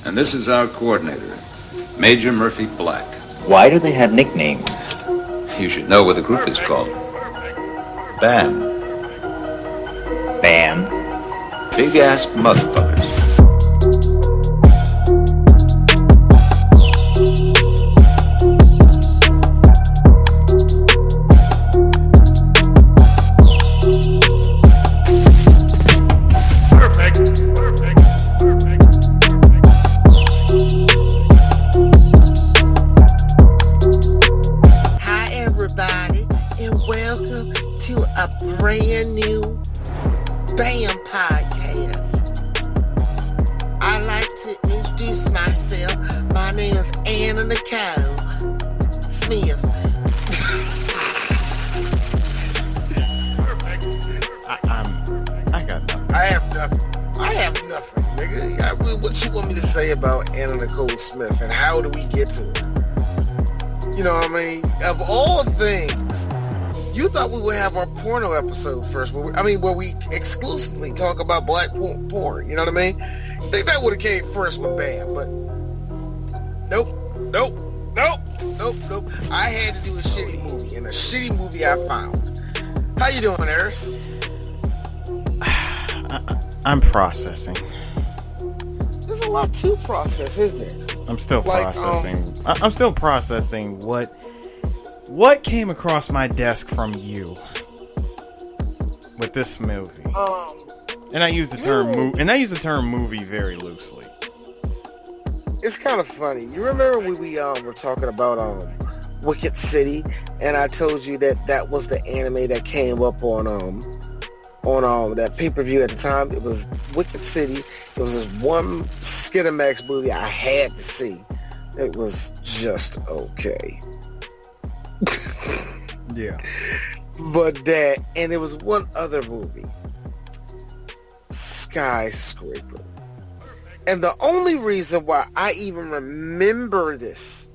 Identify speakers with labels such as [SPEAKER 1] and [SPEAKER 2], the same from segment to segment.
[SPEAKER 1] And this is our coordinator, Major Murphy Black.
[SPEAKER 2] Why do they have nicknames?
[SPEAKER 1] You should know what the group is called. BAM.
[SPEAKER 2] BAM?
[SPEAKER 1] Big-ass motherfuckers.
[SPEAKER 3] Brand new BAM podcast. I'd like to introduce myself. My name is Anna Nicole Smith.
[SPEAKER 4] I got nothing.
[SPEAKER 3] I have nothing, nigga. What you want me to say about Anna Nicole Smith and how do we get to it? You know what I mean? Of all things, you thought we would have our porno episode first, where we exclusively talk about black porn. You know what I mean? I think that would have came first with BAM, but nope. I had to do a shitty movie, and a shitty movie I found. How you doing, Eris?
[SPEAKER 4] I'm processing.
[SPEAKER 3] There's a lot to process, isn't there?
[SPEAKER 4] I'm still processing. I'm still processing what came across my desk from you with this movie. And I use the term movie very loosely.
[SPEAKER 3] It's kind of funny. You remember when we were talking about Wicked City, and I told you that was the anime that came up on that pay-per-view at the time. It was Wicked City. It was this one Skinamax movie I had to see. It was just okay.
[SPEAKER 4] Yeah.
[SPEAKER 3] But that, and there was one other movie, Skyscraper. And the only reason why I even remember this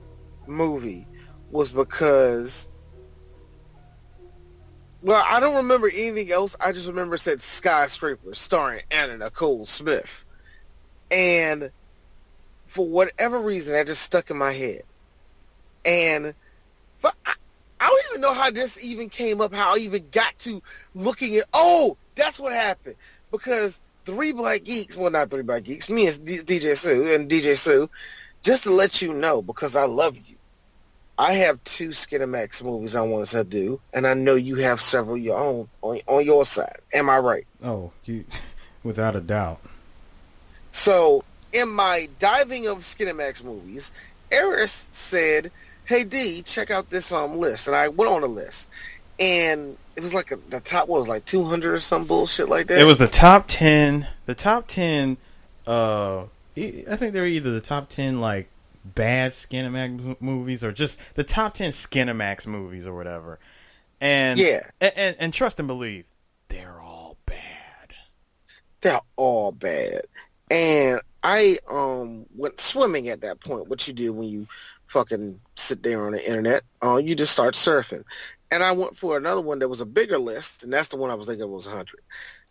[SPEAKER 3] movie was because, well, I don't remember anything else. I just remember it said Skyscraper starring Anna Nicole Smith. And for whatever reason, that just stuck in my head. And I don't even know how this even came up, how I even got to looking at, that's what happened. Because Three Black Geeks, well, not Three Black Geeks, me and DJ Sue, just to let you know, because I love you, I have 2 Skinamax movies I want to do, and I know you have several of your own on your side. Am I right?
[SPEAKER 4] Oh, you, without a doubt.
[SPEAKER 3] So, in my diving of Skinamax movies, Eris said, hey D, check out this list. And I went on the list. And it was like the top, what was it, like 200 or some bullshit like that?
[SPEAKER 4] It was the top 10. The top 10, I think they were either the top 10, like, bad Skinamax movies or just the top 10 Skinamax movies or whatever. And,
[SPEAKER 3] yeah.
[SPEAKER 4] And trust and believe, they're all bad.
[SPEAKER 3] They're all bad. And I went swimming at that point, what you do when you fucking sit there on the internet. You just start surfing. And I went for another one that was a bigger list, and that's the one I was thinking was 100.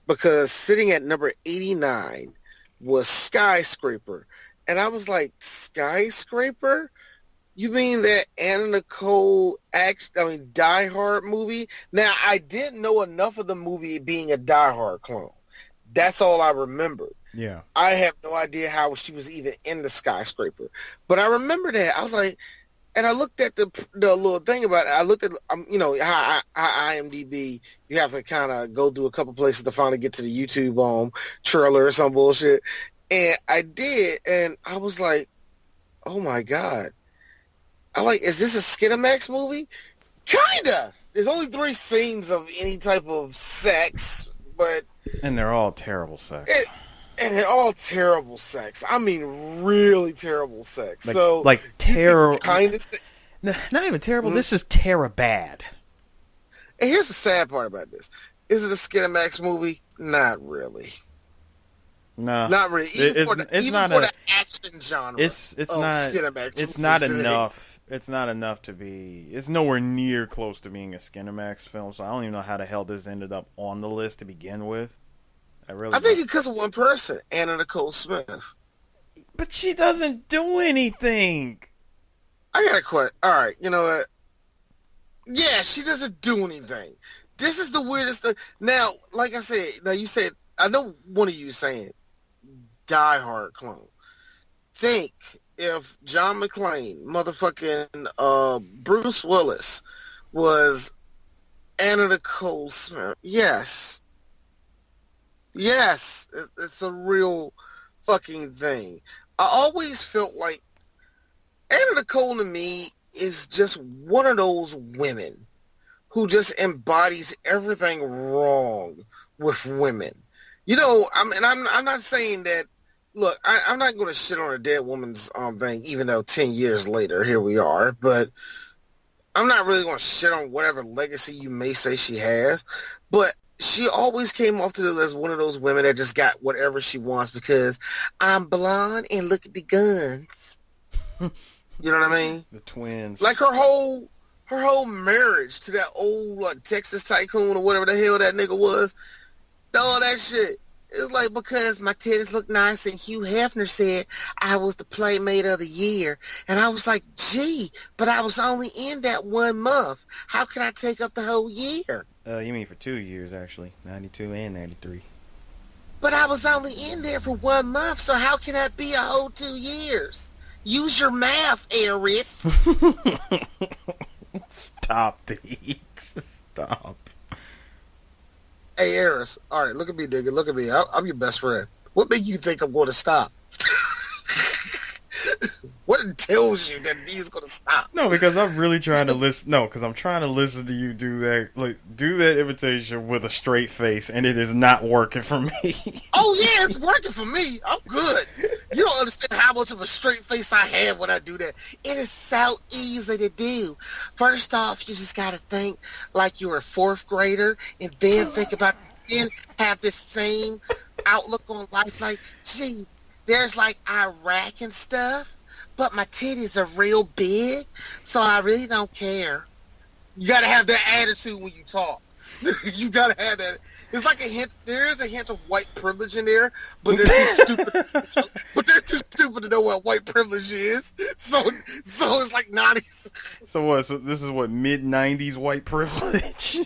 [SPEAKER 3] Because sitting at number 89 was Skyscraper. And I was like, Skyscraper? You mean that Anna Nicole Die Hard movie? Now, I didn't know enough of the movie being a Die Hard clone. That's all I remembered.
[SPEAKER 4] Yeah.
[SPEAKER 3] I have no idea how she was even in the Skyscraper. But I remember that. I was like, and I looked at the little thing about it. I looked at, how IMDb, you have to kind of go through a couple places to finally get to the YouTube trailer or some bullshit. And I did, and I was like, oh my God. Is this a Skinamax movie? Kinda. There's only 3 scenes of any type of sex, but...
[SPEAKER 4] And they're all terrible sex.
[SPEAKER 3] And they're all terrible sex. I mean, really terrible sex.
[SPEAKER 4] Terrible.
[SPEAKER 3] Kind of.
[SPEAKER 4] Not even terrible. This is bad.
[SPEAKER 3] And here's the sad part about this: is it a Skinamax movie? Not really.
[SPEAKER 4] No,
[SPEAKER 3] not really. Even for the action genre.
[SPEAKER 4] It's not.
[SPEAKER 3] Skinamax
[SPEAKER 4] it's not enough. It's not enough to be. It's nowhere near close to being a Skinamax film. So I don't even know how the hell this ended up on the list to begin with. I think
[SPEAKER 3] because of one person, Anna Nicole Smith.
[SPEAKER 4] But she doesn't do anything.
[SPEAKER 3] I got a question. All right, you know what? Yeah, she doesn't do anything. This is the weirdest thing. Now, like I said, you said, I know one of you saying, Die Hard clone. Think if John McClane, motherfucking Bruce Willis, was Anna Nicole Smith. Yes. Yes, it's a real fucking thing. I always felt like Anna Nicole to me is just one of those women who just embodies everything wrong with women. You know, I'm not saying that. Look, I'm not going to shit on a dead woman's thing, even though 10 years later, here we are. But I'm not really going to shit on whatever legacy you may say she has. But she always came off to the as one of those women that just got whatever she wants because I'm blonde and look at the guns. You know what I mean?
[SPEAKER 4] The twins.
[SPEAKER 3] Like her whole marriage to that old like Texas tycoon or whatever the hell that nigga was. All that shit. It's like because my titties look nice and Hugh Hefner said I was the Playmate of the Year. And I was like, gee, but I was only in that 1 month. How can I take up the whole year?
[SPEAKER 4] You mean for 2 years, actually. 92 and 93.
[SPEAKER 3] But I was only in there for 1 month, so how can that be a whole 2 years? Use your math, Eris.
[SPEAKER 4] Stop, Deeks. Stop.
[SPEAKER 3] Hey, Eris. All right, look at me, nigga. Look at me. I'm your best friend. What made you think I'm going to stop? What tells you that he's going to stop?
[SPEAKER 4] No, because I'm really trying to listen. No, because I'm trying to listen to you do that. Like, do that imitation with a straight face, and it is not working for me.
[SPEAKER 3] Oh yeah, it's working for me. I'm good. You don't understand how much of a straight face I have when I do that. It is so easy to do. First off, you just got to think like you're a 4th grader, and then think about then have this same outlook on life. Like, gee, there's like Iraq and stuff. But my titties are real big, so I really don't care. You gotta have that attitude when you talk. You gotta have that. It's like a hint. There is a hint of white privilege in there, but they're too stupid. But they're too stupid to know what white privilege is. So it's like 90s.
[SPEAKER 4] So what? So this is what mid-90s white privilege.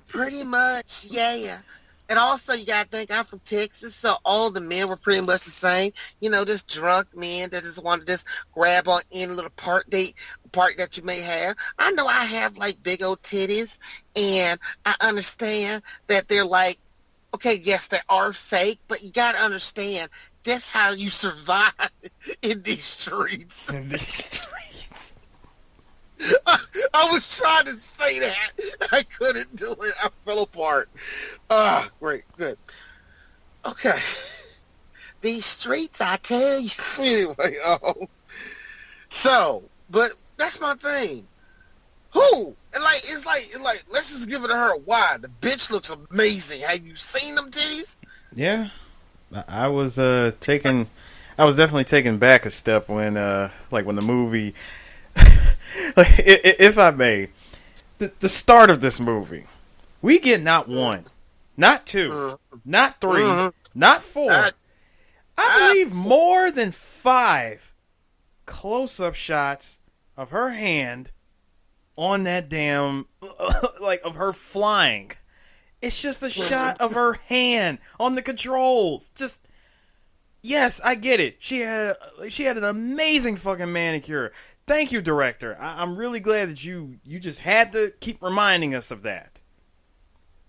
[SPEAKER 3] Pretty much, yeah. And also, you gotta think I'm from Texas, so all the men were pretty much the same. You know, just drunk men that just want to just grab on any little part that you may have. I know I have like big old titties, and I understand that they're like, okay, yes, they are fake, but you gotta understand that's how you survive in these streets.
[SPEAKER 4] In these streets.
[SPEAKER 3] I was trying to say that. I couldn't do it. I fell apart. Great. Good. Okay. These streets, I tell you. Anyway, so, but that's my thing. Who? It's like, let's just give it to her. Why? The bitch looks amazing. Have you seen them titties?
[SPEAKER 4] Yeah. I was definitely taken back a step when the movie, like, if I may, the start of this movie, we get not 1, not 2, not 3, not 4, I believe more than 5 close-up shots of her hand on that damn, like, of her flying. It's just a shot of her hand on the controls. Just, yes, I get it. She had an amazing fucking manicure. Thank you, director. I'm really glad that you just had to keep reminding us of that.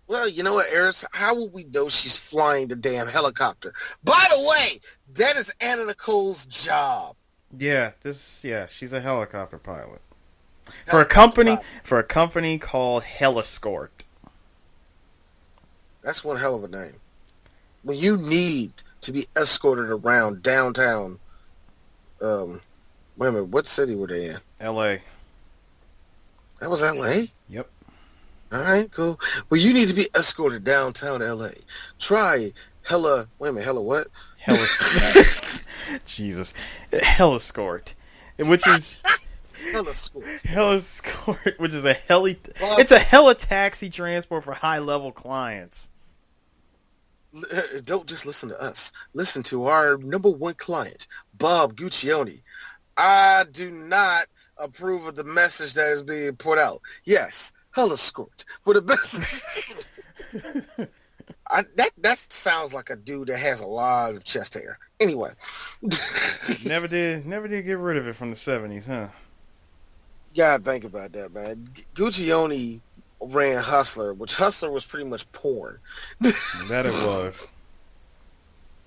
[SPEAKER 3] Well, you know what, Eris? How will we know she's flying the damn helicopter? By the way, that is Anna Nicole's job.
[SPEAKER 4] Yeah, she's a helicopter pilot. For a company called Heliscort.
[SPEAKER 3] That's one hell of a name. When you need to be escorted around downtown, wait a minute, what city were they in?
[SPEAKER 4] L.A.
[SPEAKER 3] That was L.A.?
[SPEAKER 4] Yep.
[SPEAKER 3] All right, cool. Well, you need to be escorted downtown L.A. Try hella what?
[SPEAKER 4] Jesus. Heliscort. Which is... Heliscort, which is it's a heli taxi transport for high-level clients.
[SPEAKER 3] Don't just listen to us. Listen to our number one client, Bob Guccione. I do not approve of the message that is being put out. Yes, hell escort for the best. That sounds like a dude that has a lot of chest hair. Anyway,
[SPEAKER 4] never did get rid of it from the 70s, huh?
[SPEAKER 3] You gotta think about that, man. Guccione ran Hustler, which Hustler was pretty much porn.
[SPEAKER 4] That it was.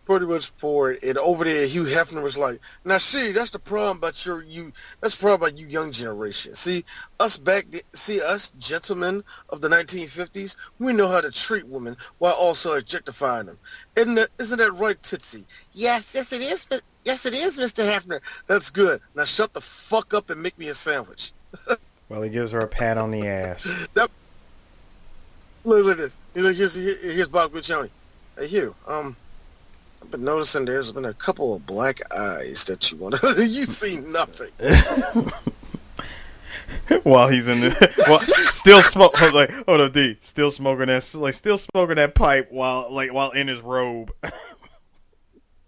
[SPEAKER 3] Pretty much porn. And over there, Hugh Hefner was like, "Now, see, that's the problem about That's the problem about you young generation. See, us gentlemen of the 1950s, we know how to treat women while also objectifying them. Isn't that right, Tootsie? Yes, it is. Yes, it is, Mr. Hefner. That's good. Now shut the fuck up and make me a sandwich."
[SPEAKER 4] Well, he gives her a pat on the ass.
[SPEAKER 3] Look at this. Here's Bob Guccione. Hey, Hugh, I've been noticing there's been a couple of black eyes that you want to... You see nothing.
[SPEAKER 4] While he's in the... still smoke... Like, hold up, D. Still smoking that pipe while in his robe.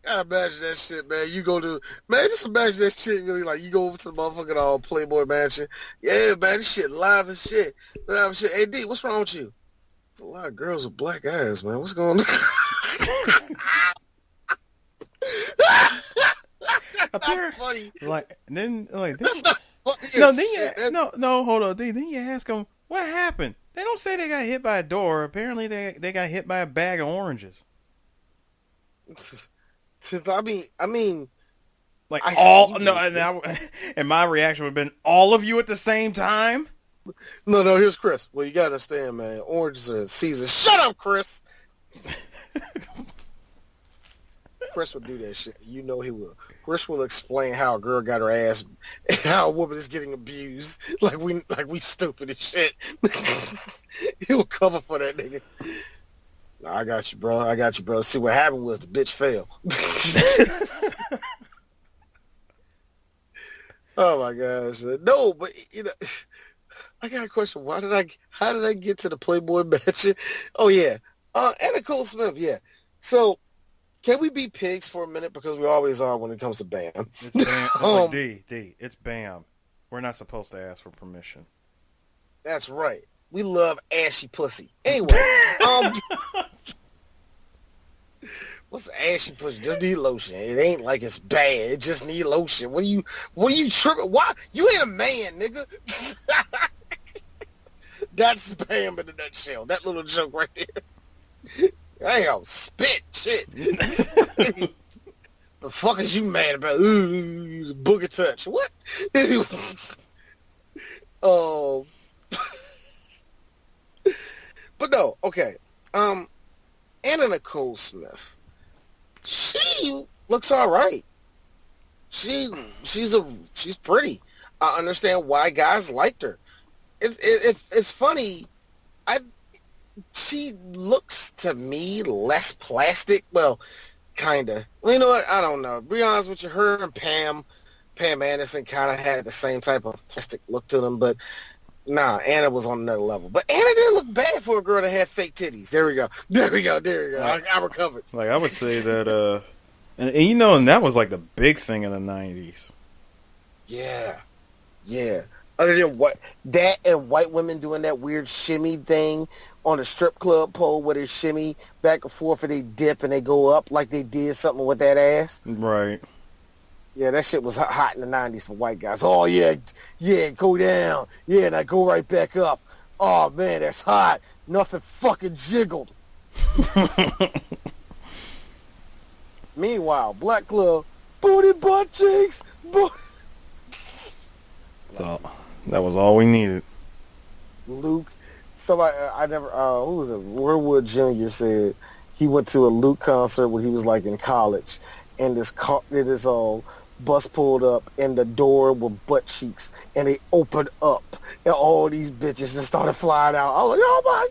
[SPEAKER 3] I imagine that shit, man. You go to... Man, just imagine that shit really like you go over to the motherfucking Playboy Mansion. Yeah, man, this shit live as shit. Hey, D, what's wrong with you? There's a lot of girls with black eyes, man. What's going on? That's funny.
[SPEAKER 4] Like then,
[SPEAKER 3] that's not funny.
[SPEAKER 4] Hold on. Then you ask them what happened. They don't say they got hit by a door. Apparently, they got hit by a bag of oranges.
[SPEAKER 3] I mean,
[SPEAKER 4] like all no. And my reaction would have been all of you at the same time.
[SPEAKER 3] No. Here's Chris. Well, you gotta understand, man. Oranges are in season. Shut up, Chris. Chris will do that shit. You know he will. Chris will explain how a girl got her ass, how a woman is getting abused. Like we stupid as shit. He'll cover for that nigga. I got you, bro. See, what happened was the bitch fell. Oh my gosh, man. No, but I got a question. How did I get to the Playboy Mansion? Oh yeah, Anna Nicole Smith. Yeah. So, can we be pigs for a minute, because we always are when it comes to BAM?
[SPEAKER 4] It's BAM. D. It's BAM. We're not supposed to ask for permission.
[SPEAKER 3] That's right. We love ashy pussy. Anyway, what's ashy pussy? Just need lotion. It ain't like it's bad. It just need lotion. What are you tripping? Why? You ain't a man, nigga. That's BAM in a nutshell. That little joke right there. Damn, spit shit. The fuck is you mad about? Ooh, booger touch. What? Oh. But no, okay. Anna Nicole Smith. She looks all right. She's pretty. I understand why guys liked her. It's funny. She looks to me less plastic. Well, kinda. Well, you know what? I don't know. To be honest with you, her and Pam Anderson kind of had the same type of plastic look to them, but nah, Anna was on another level. But Anna didn't look bad for a girl that had fake titties. There we go. I recovered.
[SPEAKER 4] Like, I would say that, and that was like the big thing in the 90s.
[SPEAKER 3] Yeah. Other than that and white women doing that weird shimmy thing on the strip club pole where they shimmy back and forth and they dip and they go up like they did something with that ass.
[SPEAKER 4] Right.
[SPEAKER 3] Yeah, that shit was hot in the 90s for white guys. Oh, yeah, go down. Yeah, now go right back up. Oh, man, that's hot. Nothing fucking jiggled. Meanwhile, Black Club, booty butt cheeks.
[SPEAKER 4] So that was all we needed.
[SPEAKER 3] Luke, somebody, who was it? Wherwood Jr. said he went to a Luke concert when he was like in college, and this bus pulled up, and the door were butt cheeks, and they opened up, and all these bitches just started flying out. I was like, oh my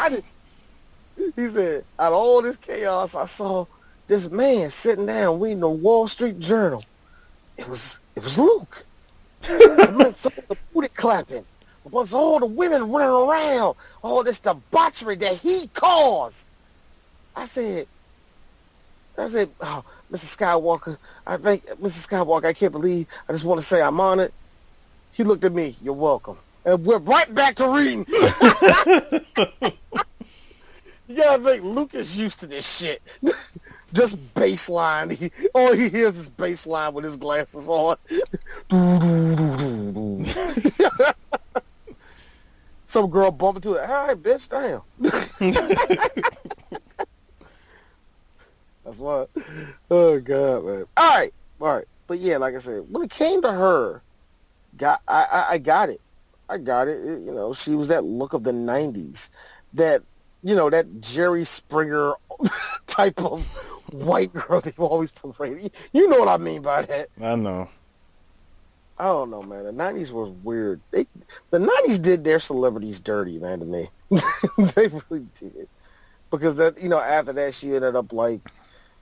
[SPEAKER 3] God! He said, out of all this chaos, I saw this man sitting down reading the Wall Street Journal. It was Luke. I meant some of the booty clapping. It was all the women running around. All this debauchery that he caused. I said, oh, Mrs. Skywalker, Mrs. Skywalker, I can't believe, I just want to say I'm honored. He looked at me, you're welcome. And we're right back to reading. You gotta think, Luke is used to this shit. Just baseline. All he hears is baseline with his glasses on. Some girl bump into it. All right, bitch, damn. That's what. Oh, God, man. All right. But yeah, like I said, when it came to her, I got it. You know, she was that look of the 90s. That, you know, that Jerry Springer type of white girl they've always paraded. You know what I mean by that.
[SPEAKER 4] I know.
[SPEAKER 3] I don't know, man. The 90s were weird. The 90s did their celebrities dirty, man, to me. They really did. Because, that, you know, after that, she ended up, like,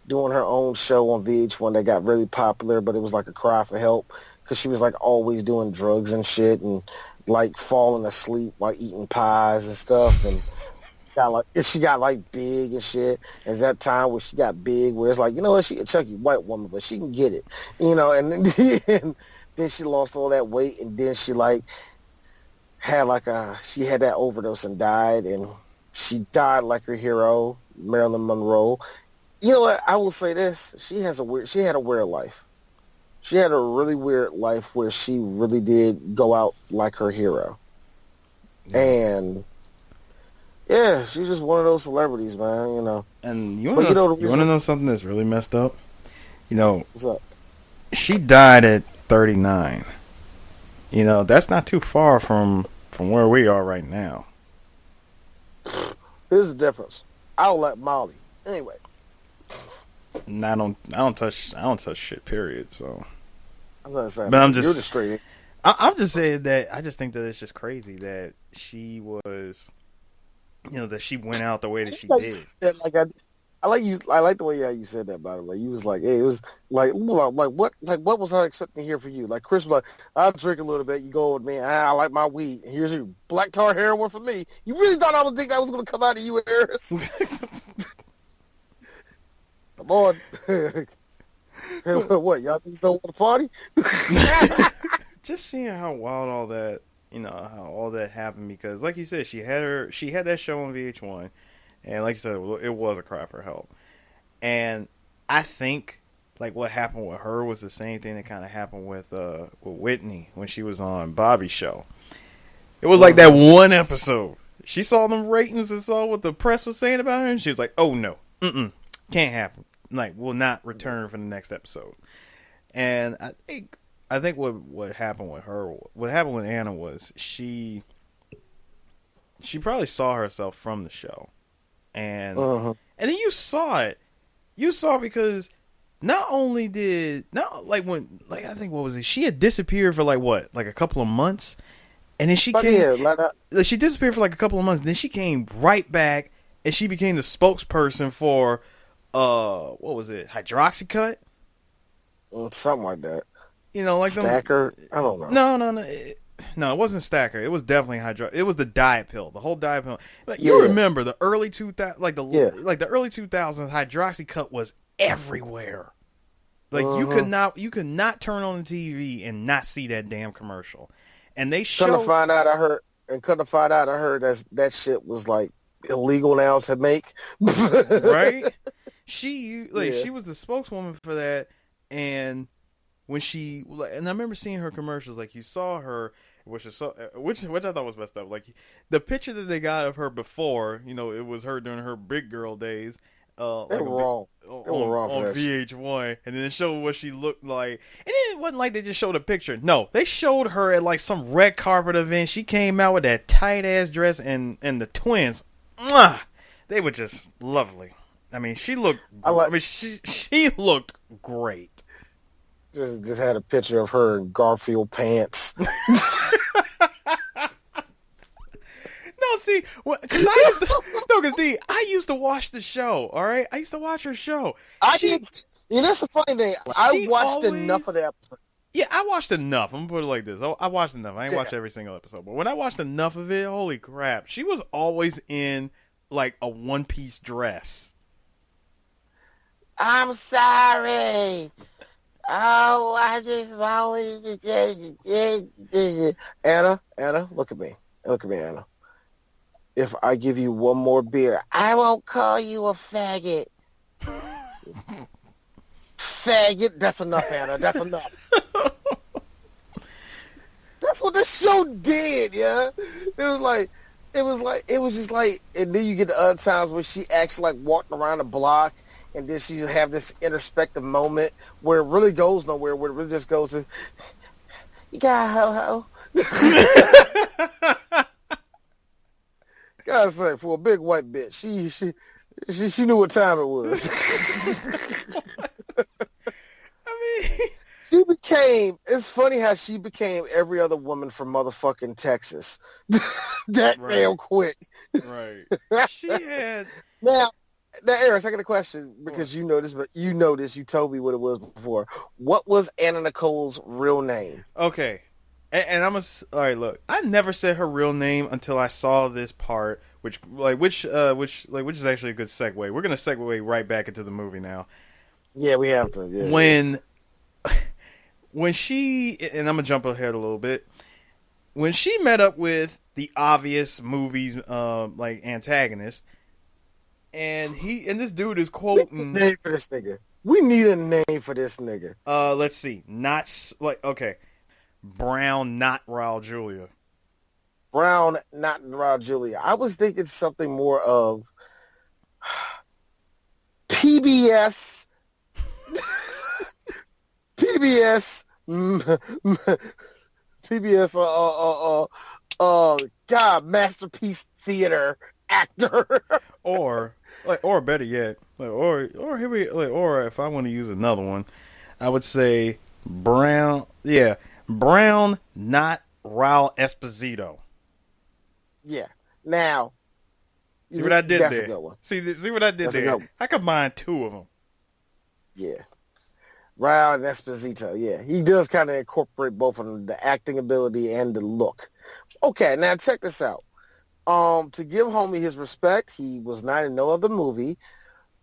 [SPEAKER 3] doing her own show on VH1 that got really popular, but it was like a cry for help because she was, like, always doing drugs and shit and, like, falling asleep while eating pies and stuff. And she got like big and shit. It's that time where she got big where it's like, you know what, she a chunky white woman, but she can get it, you know. And then she lost all that weight, and then she like had she had that overdose and died, and she died like her hero, Marilyn Monroe. You know what? I will say this: she had a weird life. She had a really weird life where she really did go out like her hero, and. Yeah, she's just one of those celebrities, man, you know.
[SPEAKER 4] And you want to know something that's really messed up? You know,
[SPEAKER 3] what's up?
[SPEAKER 4] She died at 39. You know, that's not too far from where we are right now.
[SPEAKER 3] Here's the difference. I don't like Molly. Anyway.
[SPEAKER 4] And I don't touch shit, period, so.
[SPEAKER 3] I'm not saying,
[SPEAKER 4] but
[SPEAKER 3] you're the straight.
[SPEAKER 4] I'm just saying that I just think that it's just crazy that she was, you know, that she went out the way that she did. I like the way you said that. By the way, you was like, hey, it was like what was I expecting to hear from you? Like Chris was like, I'll drink a little bit. You go with me. I like my weed. Here's your black tar heroin for me. You really thought I would think that was going to come out of you, Harris? Come on. What, y'all think so want to party? Just seeing how wild all that, you know, how all that happened, because like you said, she had that show on VH1, and like you said, it was a cry for help. And I think like what happened with her was the same thing that kind of happened with Whitney when she was on Bobby's show. It was like that one episode. She saw them ratings and saw what the press was saying about her, and she was like, "Oh no, can't happen. Like, will not return for the next episode." And I think what happened with her, what happened with Anna was she probably saw herself from the show, and then you saw it. You saw because not only I think what was it? She had disappeared for like a couple of months, and then she she disappeared for like a couple of months. And then she came right back, and she became the spokesperson for what was it? Hydroxycut,
[SPEAKER 3] something like that.
[SPEAKER 4] You know, like
[SPEAKER 3] Stacker. I don't know.
[SPEAKER 4] No, it wasn't Stacker. It was definitely It was the diet pill, the whole diet pill. But you remember the early 2000s, like the early 2000s, Hydroxycut was everywhere. Like you could not turn on the TV and not see that damn commercial. And they showed. Couldn't find out I heard that shit was like illegal now to make. Right? She was the spokeswoman for that, and when and I remember seeing her commercials, like you saw her, which I thought was messed up. Like the picture that they got of her before, you know, it was her during her big girl days.
[SPEAKER 3] They were wrong. They were wrong
[SPEAKER 4] on VH1, and then it showed what she looked like. And it wasn't like they just showed a picture. No, they showed her at like some red carpet event. She came out with that tight ass dress, and the twins, they were just lovely. I mean, she looked. She looked great.
[SPEAKER 3] Just had a picture of her in Garfield pants.
[SPEAKER 4] No, see, because I used to watch the show. All right, I used to watch her show.
[SPEAKER 3] That's the funny thing. I watched enough of that.
[SPEAKER 4] Yeah, I watched enough. I'm gonna put it like this: I watched enough. I ain't watched every single episode, but when I watched enough of it, holy crap, she was always in like a one-piece dress.
[SPEAKER 3] I'm sorry. Oh, I just wanted to Anna, look at me. Look at me, Anna. If I give you one more beer, I won't call you a faggot. Faggot, that's enough, Anna. That's enough. That's what the show did, yeah. It was just like, and then you get the other times where she actually like walked around the block, and then she have this introspective moment where it really goes nowhere, where it really just goes to, you got a ho-ho. Gotta say, for a big white bitch, she knew what time it was. It's funny how she became every other woman from motherfucking Texas. That right. Damn quick.
[SPEAKER 4] Right. She had...
[SPEAKER 3] Now, Eris, I got a question, because you know this, but you told me what it was before. What was Anna Nicole's real name?
[SPEAKER 4] Okay. And all right, look, I never said her real name until I saw this part, which is actually a good segue. We're going to segue right back into the movie now.
[SPEAKER 3] Yeah, we have to. Yeah.
[SPEAKER 4] When she, and I'm going to jump ahead a little bit, when she met up with the obvious movie's antagonist, and this dude is quoting...
[SPEAKER 3] We need a name for this nigga. We need a name for this nigga.
[SPEAKER 4] Let's see. Brown, not Raul Julia.
[SPEAKER 3] Brown, not Raul Julia. I was thinking something more of PBS... PBS, masterpiece theater actor,
[SPEAKER 4] or better yet, or if I want to use another one, I would say Brown, not Raul Esposito.
[SPEAKER 3] Yeah. Now,
[SPEAKER 4] see what I did
[SPEAKER 3] that's
[SPEAKER 4] there.
[SPEAKER 3] A good one.
[SPEAKER 4] See what I did there. I combined two of them.
[SPEAKER 3] Yeah. Raul and Esposito, yeah. He does kind of incorporate both of them, the acting ability and the look. Okay, now check this out. To give homie his respect, he was not in no other movie.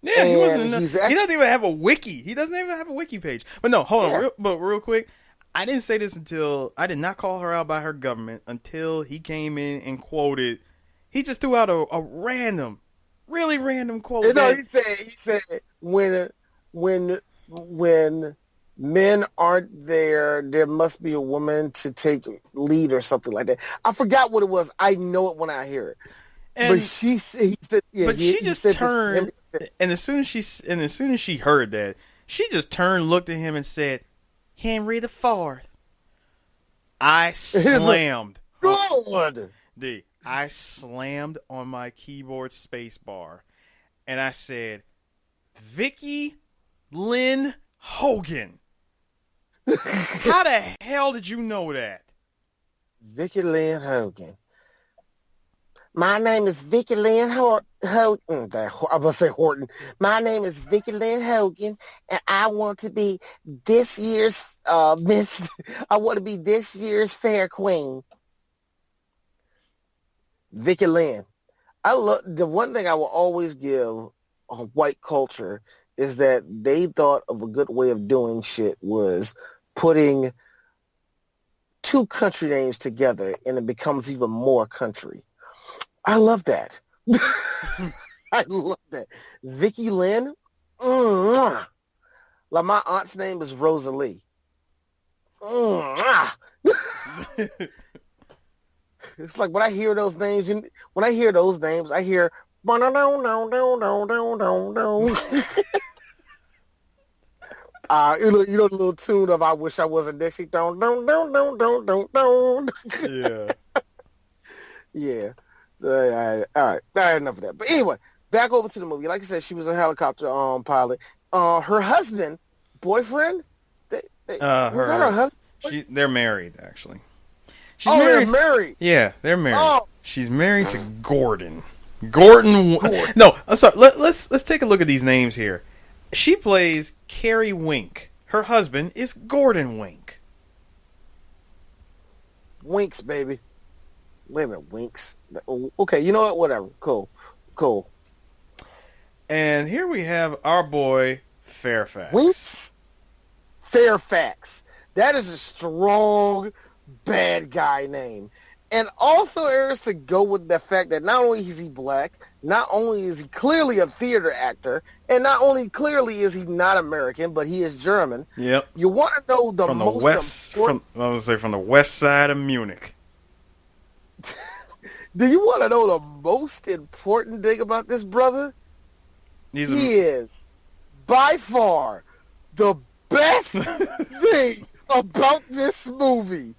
[SPEAKER 4] Yeah, he wasn't in he doesn't even have a wiki. He doesn't even have a wiki page. But no, hold on, real quick. I didn't say this until, I did not call her out by her government until he came in and quoted, he just threw out a random, really random quote.
[SPEAKER 3] He said, when men aren't there must be a woman to take lead or something like that. I forgot what it was. I know it when I hear it. But he said, yeah. But
[SPEAKER 4] she just turned, and as soon as she heard that, she just turned, looked at him, and said, "Henry the Fourth." I slammed.
[SPEAKER 3] Good.
[SPEAKER 4] I slammed on my keyboard space bar, and I said, "Vicky Lynn Hogan." How the hell did you know that?
[SPEAKER 3] Vicky Lynn Hogan. My name is Vicky Lynn Hogan. I'm going to say Horton. My name is Vicky Lynn Hogan, and I want to be this year's Miss. I want to be this year's Fair Queen. Vicky Lynn. I love the one thing I will always give on white culture is that they thought of a good way of doing shit was putting two country names together, and it becomes even more country. I love that. I love that. Vicky Lynn. Like my aunt's name is Rosalie. It's like when I hear those names, I hear you know the little tune of "I Wish I Wasn't Dixie." Don't.
[SPEAKER 4] Yeah.
[SPEAKER 3] Yeah. So, all right. Enough of that. But anyway, back over to the movie. Like I said, she was a helicopter pilot. Her husband, boyfriend, was that her husband?
[SPEAKER 4] They're married, actually.
[SPEAKER 3] They're married.
[SPEAKER 4] Yeah, they're married.
[SPEAKER 3] Oh.
[SPEAKER 4] She's married to Gordon. Gordon. No, I'm sorry. Let's take a look at these names here. She plays Carrie Wink. Her husband is Gordon Wink.
[SPEAKER 3] Winks, baby. Wait a minute, Winks. Okay, you know what? Whatever. Cool.
[SPEAKER 4] And here we have our boy, Fairfax.
[SPEAKER 3] Fairfax. That is a strong bad guy name. And also, Eric, to go with the fact that not only is he black, not only is he clearly a theater actor, and not only clearly is he not American, but he is German.
[SPEAKER 4] Yep.
[SPEAKER 3] You want to know
[SPEAKER 4] from the west side of Munich.
[SPEAKER 3] Do you want to know the most important thing about this brother? He is by far the best thing about this movie.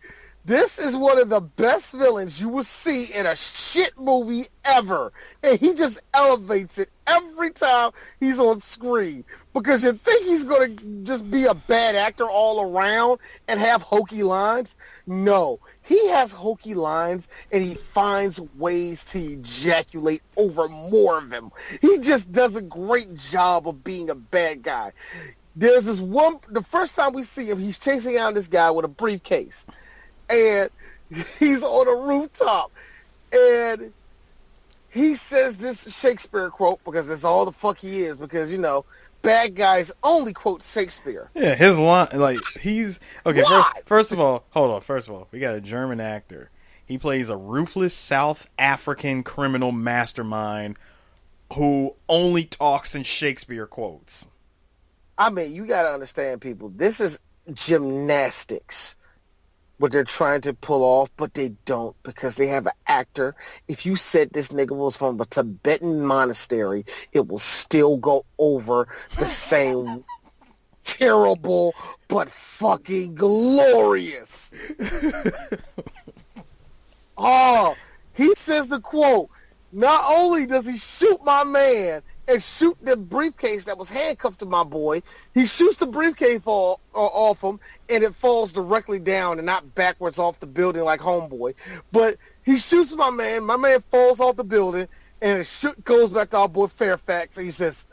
[SPEAKER 3] This is one of the best villains you will see in a shit movie ever. And he just elevates it every time he's on screen. Because you think he's going to just be a bad actor all around and have hokey lines. No. He has hokey lines and he finds ways to ejaculate over more of them. He just does a great job of being a bad guy. There's this one, the first time we see him, he's chasing down this guy with a briefcase. And he's on a rooftop, and he says this Shakespeare quote, because that's all the fuck he is, because, you know, bad guys only quote Shakespeare.
[SPEAKER 4] Yeah, his line, like, he's... Okay, first of all, hold on. First of all, we got a German actor. He plays a ruthless South African criminal mastermind who only talks in Shakespeare quotes.
[SPEAKER 3] I mean, you gotta understand, people, this is gymnastics, what they're trying to pull off, but they don't, because they have an actor. If you said this nigga was from a Tibetan monastery, it will still go over the same terrible but fucking glorious. Oh, he says the quote, not only does he shoot my man and shoot the briefcase that was handcuffed to my boy, he shoots the briefcase off him, and it falls directly down and not backwards off the building like Homeboy. But he shoots my man falls off the building, and it goes back to our boy Fairfax, and he says,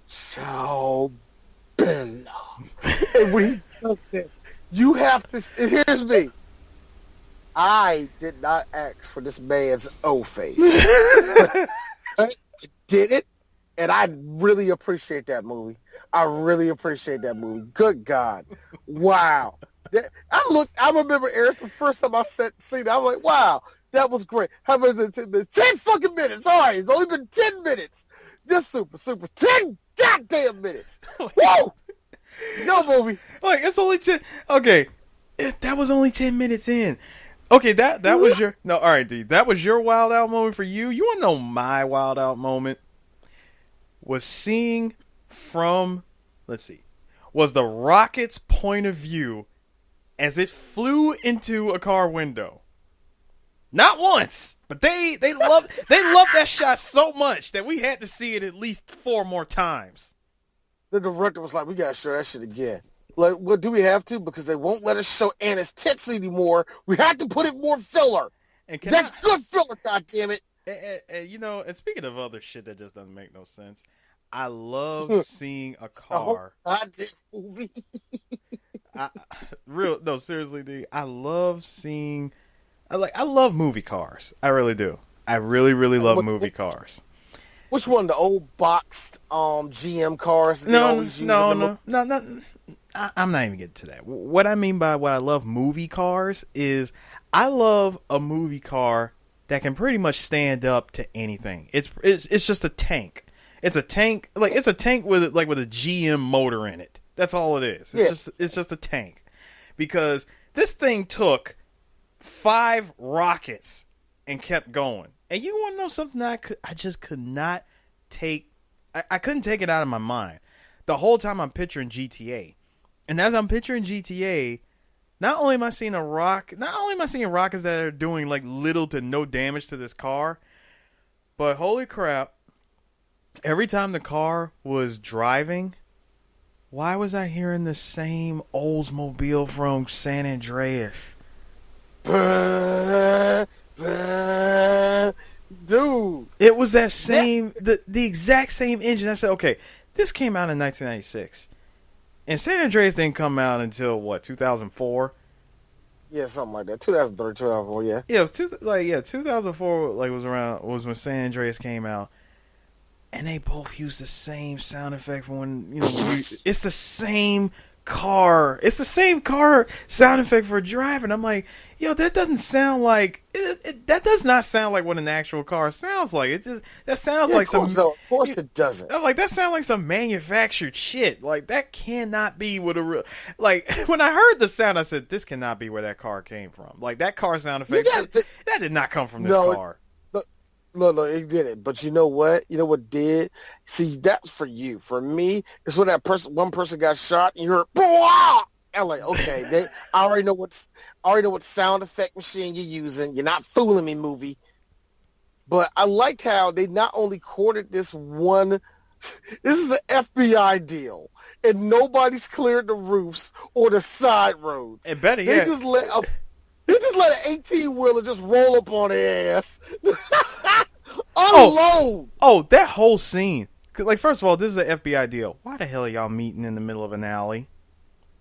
[SPEAKER 3] "Ciao, Bella." And when he does that, you have to, here's me. I did not ask for this man's O-face. But I did it. And I really appreciate that movie. I really appreciate that movie. Good God. Wow. I remember, Eric, the first time I seen it, I was like, wow, that was great. How many 10 minutes? 10 fucking minutes. All right, it's only been 10 minutes. This super. 10 goddamn minutes. Whoa! No movie.
[SPEAKER 4] Like, it's only 10. Okay. That was only 10 minutes in. Okay, that was your... No, all right, dude. That was your wild out moment for you. You want to know my wild out moment? Was seeing from, was the rocket's point of view as it flew into a car window. Not once, but they loved that shot so much that we had to see it at least 4 more times.
[SPEAKER 3] The director was like, we gotta show that shit again. Like, well, do we have to? Because they won't let us show Anna's tits anymore. We have to put in more filler. That's good filler, goddammit.
[SPEAKER 4] And you know, and speaking of other shit that just doesn't make no sense, I love seeing a car.
[SPEAKER 3] This movie.
[SPEAKER 4] Seriously, dude. I love seeing. I love movie cars. I really do. I really, really love movie cars.
[SPEAKER 3] Which one? The old boxed GM cars?
[SPEAKER 4] No. I'm not even getting to that. What I mean by what I love movie cars is I love a movie car that can pretty much stand up to anything. It's just a tank. It's a tank, like it's a tank with a GM motor in it. That's all it is. It's just a tank. Because this thing took 5 rockets and kept going. And you want to know something that I just could not take? I couldn't take it out of my mind. The whole time I'm picturing GTA. And as I'm picturing GTA, not only am I seeing rockets that are doing like little to no damage to this car, but holy crap, every time the car was driving, why was I hearing the same Oldsmobile from San Andreas?
[SPEAKER 3] Dude.
[SPEAKER 4] It was that same, the exact same engine. I said, okay, this came out in 1996. And San Andreas didn't come out until, what, 2004?
[SPEAKER 3] Yeah, something like that. 2003, 2004, yeah.
[SPEAKER 4] Yeah, it was 2004 was when San Andreas came out. and they both use the same sound effect for when, it's the same car. It's the same car sound effect for driving. I'm like, yo, that doesn't sound like that does not sound like what an actual car sounds like. That sounds like some.
[SPEAKER 3] So of course it doesn't.
[SPEAKER 4] I'm like, that sounds like some manufactured shit. Like, that cannot be what a real. Like, when I heard the sound, I said, this cannot be where that car came from. Like, that car sound effect that did not come from this car.
[SPEAKER 3] No, it didn't. But you know what? You know what did? See, that's for you. For me, it's when one person got shot and you heard, "Bwah!" I'm like, okay, I already know what sound effect machine you're using. You're not fooling me, movie. But I liked how they not only cornered this one. This is an FBI deal, and nobody's cleared the roofs or the side roads.
[SPEAKER 4] And better yet,
[SPEAKER 3] They just let an 18-wheeler just roll up on their ass. Unload.
[SPEAKER 4] Oh, that whole scene. Like, first of all, this is an FBI deal. Why the hell are y'all meeting in the middle of an alley,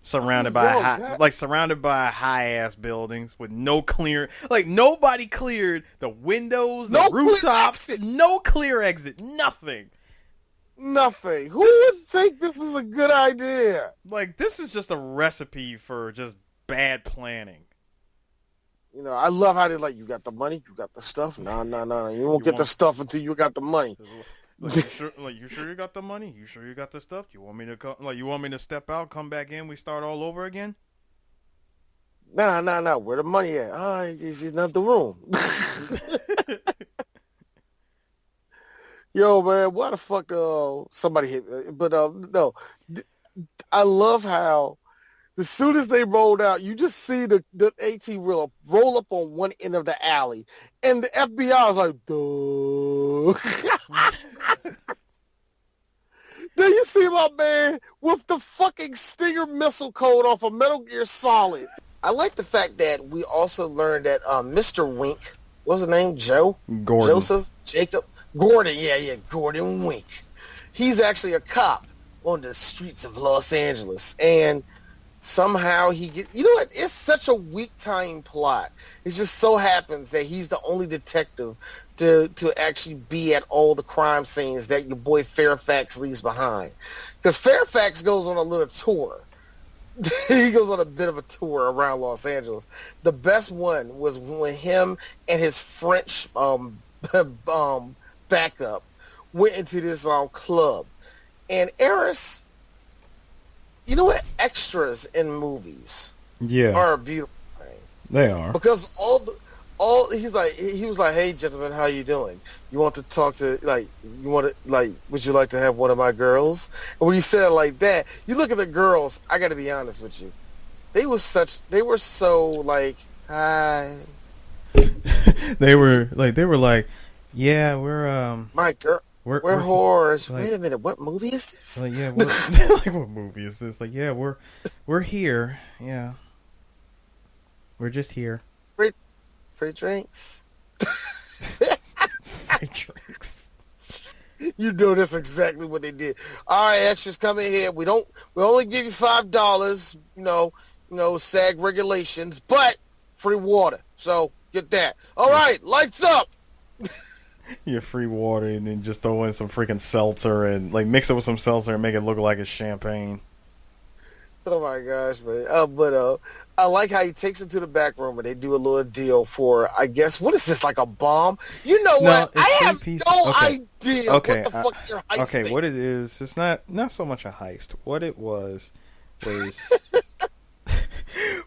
[SPEAKER 4] surrounded by high ass buildings with no clear? Like, nobody cleared the windows, the rooftops, no clear exit, nothing.
[SPEAKER 3] Nothing. Who would think this was a good idea?
[SPEAKER 4] Like, this is just a recipe for just bad planning.
[SPEAKER 3] I love how they're like, you got the money, you got the stuff. No. You won't get the stuff until you got the money.
[SPEAKER 4] Like, you sure you got the money? You sure you got the stuff? You want me to come? Like, you want me to step out, come back in, we start all over again?
[SPEAKER 3] Nah. Where the money at? It's not the room. Yo, man, why the fuck somebody hit me? But no, I love how as soon as they rolled out, you just see the 18-wheeler roll up on one end of the alley, and the FBI is like, duh. Then you see my man with the fucking Stinger missile code off of Metal Gear Solid. I like the fact that we also learned that Mr. Wink, what's his name?
[SPEAKER 4] Gordon.
[SPEAKER 3] Joseph? Jacob? Gordon, yeah, Gordon Wink. He's actually a cop on the streets of Los Angeles, and somehow he gets, what? It's such a weak time plot. It just so happens that he's the only detective to actually be at all the crime scenes that your boy Fairfax leaves behind. Because Fairfax goes on a little tour. He goes on a bit of a tour around Los Angeles. The best one was when him and his French backup went into this club. And Eris, you know what? Extras in movies are a beautiful thing.
[SPEAKER 4] They are.
[SPEAKER 3] Because he was like, hey gentlemen, how you doing? You want to talk to, would you like to have one of my girls? And when you said it like that, you look at the girls, I gotta be honest with you. They were so like, hi.
[SPEAKER 4] they were like, yeah, we're
[SPEAKER 3] my girl. We're whores. Like, wait a minute, what movie is this?
[SPEAKER 4] Like, yeah, like, what movie is this? Like, yeah, we're here. Yeah, we're just here.
[SPEAKER 3] Free drinks.
[SPEAKER 4] Free drinks.
[SPEAKER 3] You know that's exactly what they did. All right, extras, come in here. We only give you $5. SAG regulations, but free water. So get that. All right, lights up.
[SPEAKER 4] Yeah, free water, and then just throw in some freaking seltzer and like mix it with some seltzer and make it look like it's champagne.
[SPEAKER 3] Oh my gosh, man! But I like how he takes it to the back room and they do a little deal for, I guess, what is this, like a bomb? You know what? I have no idea what the fuck you're heisting.
[SPEAKER 4] Okay, what it is, it's not so much a heist. What it was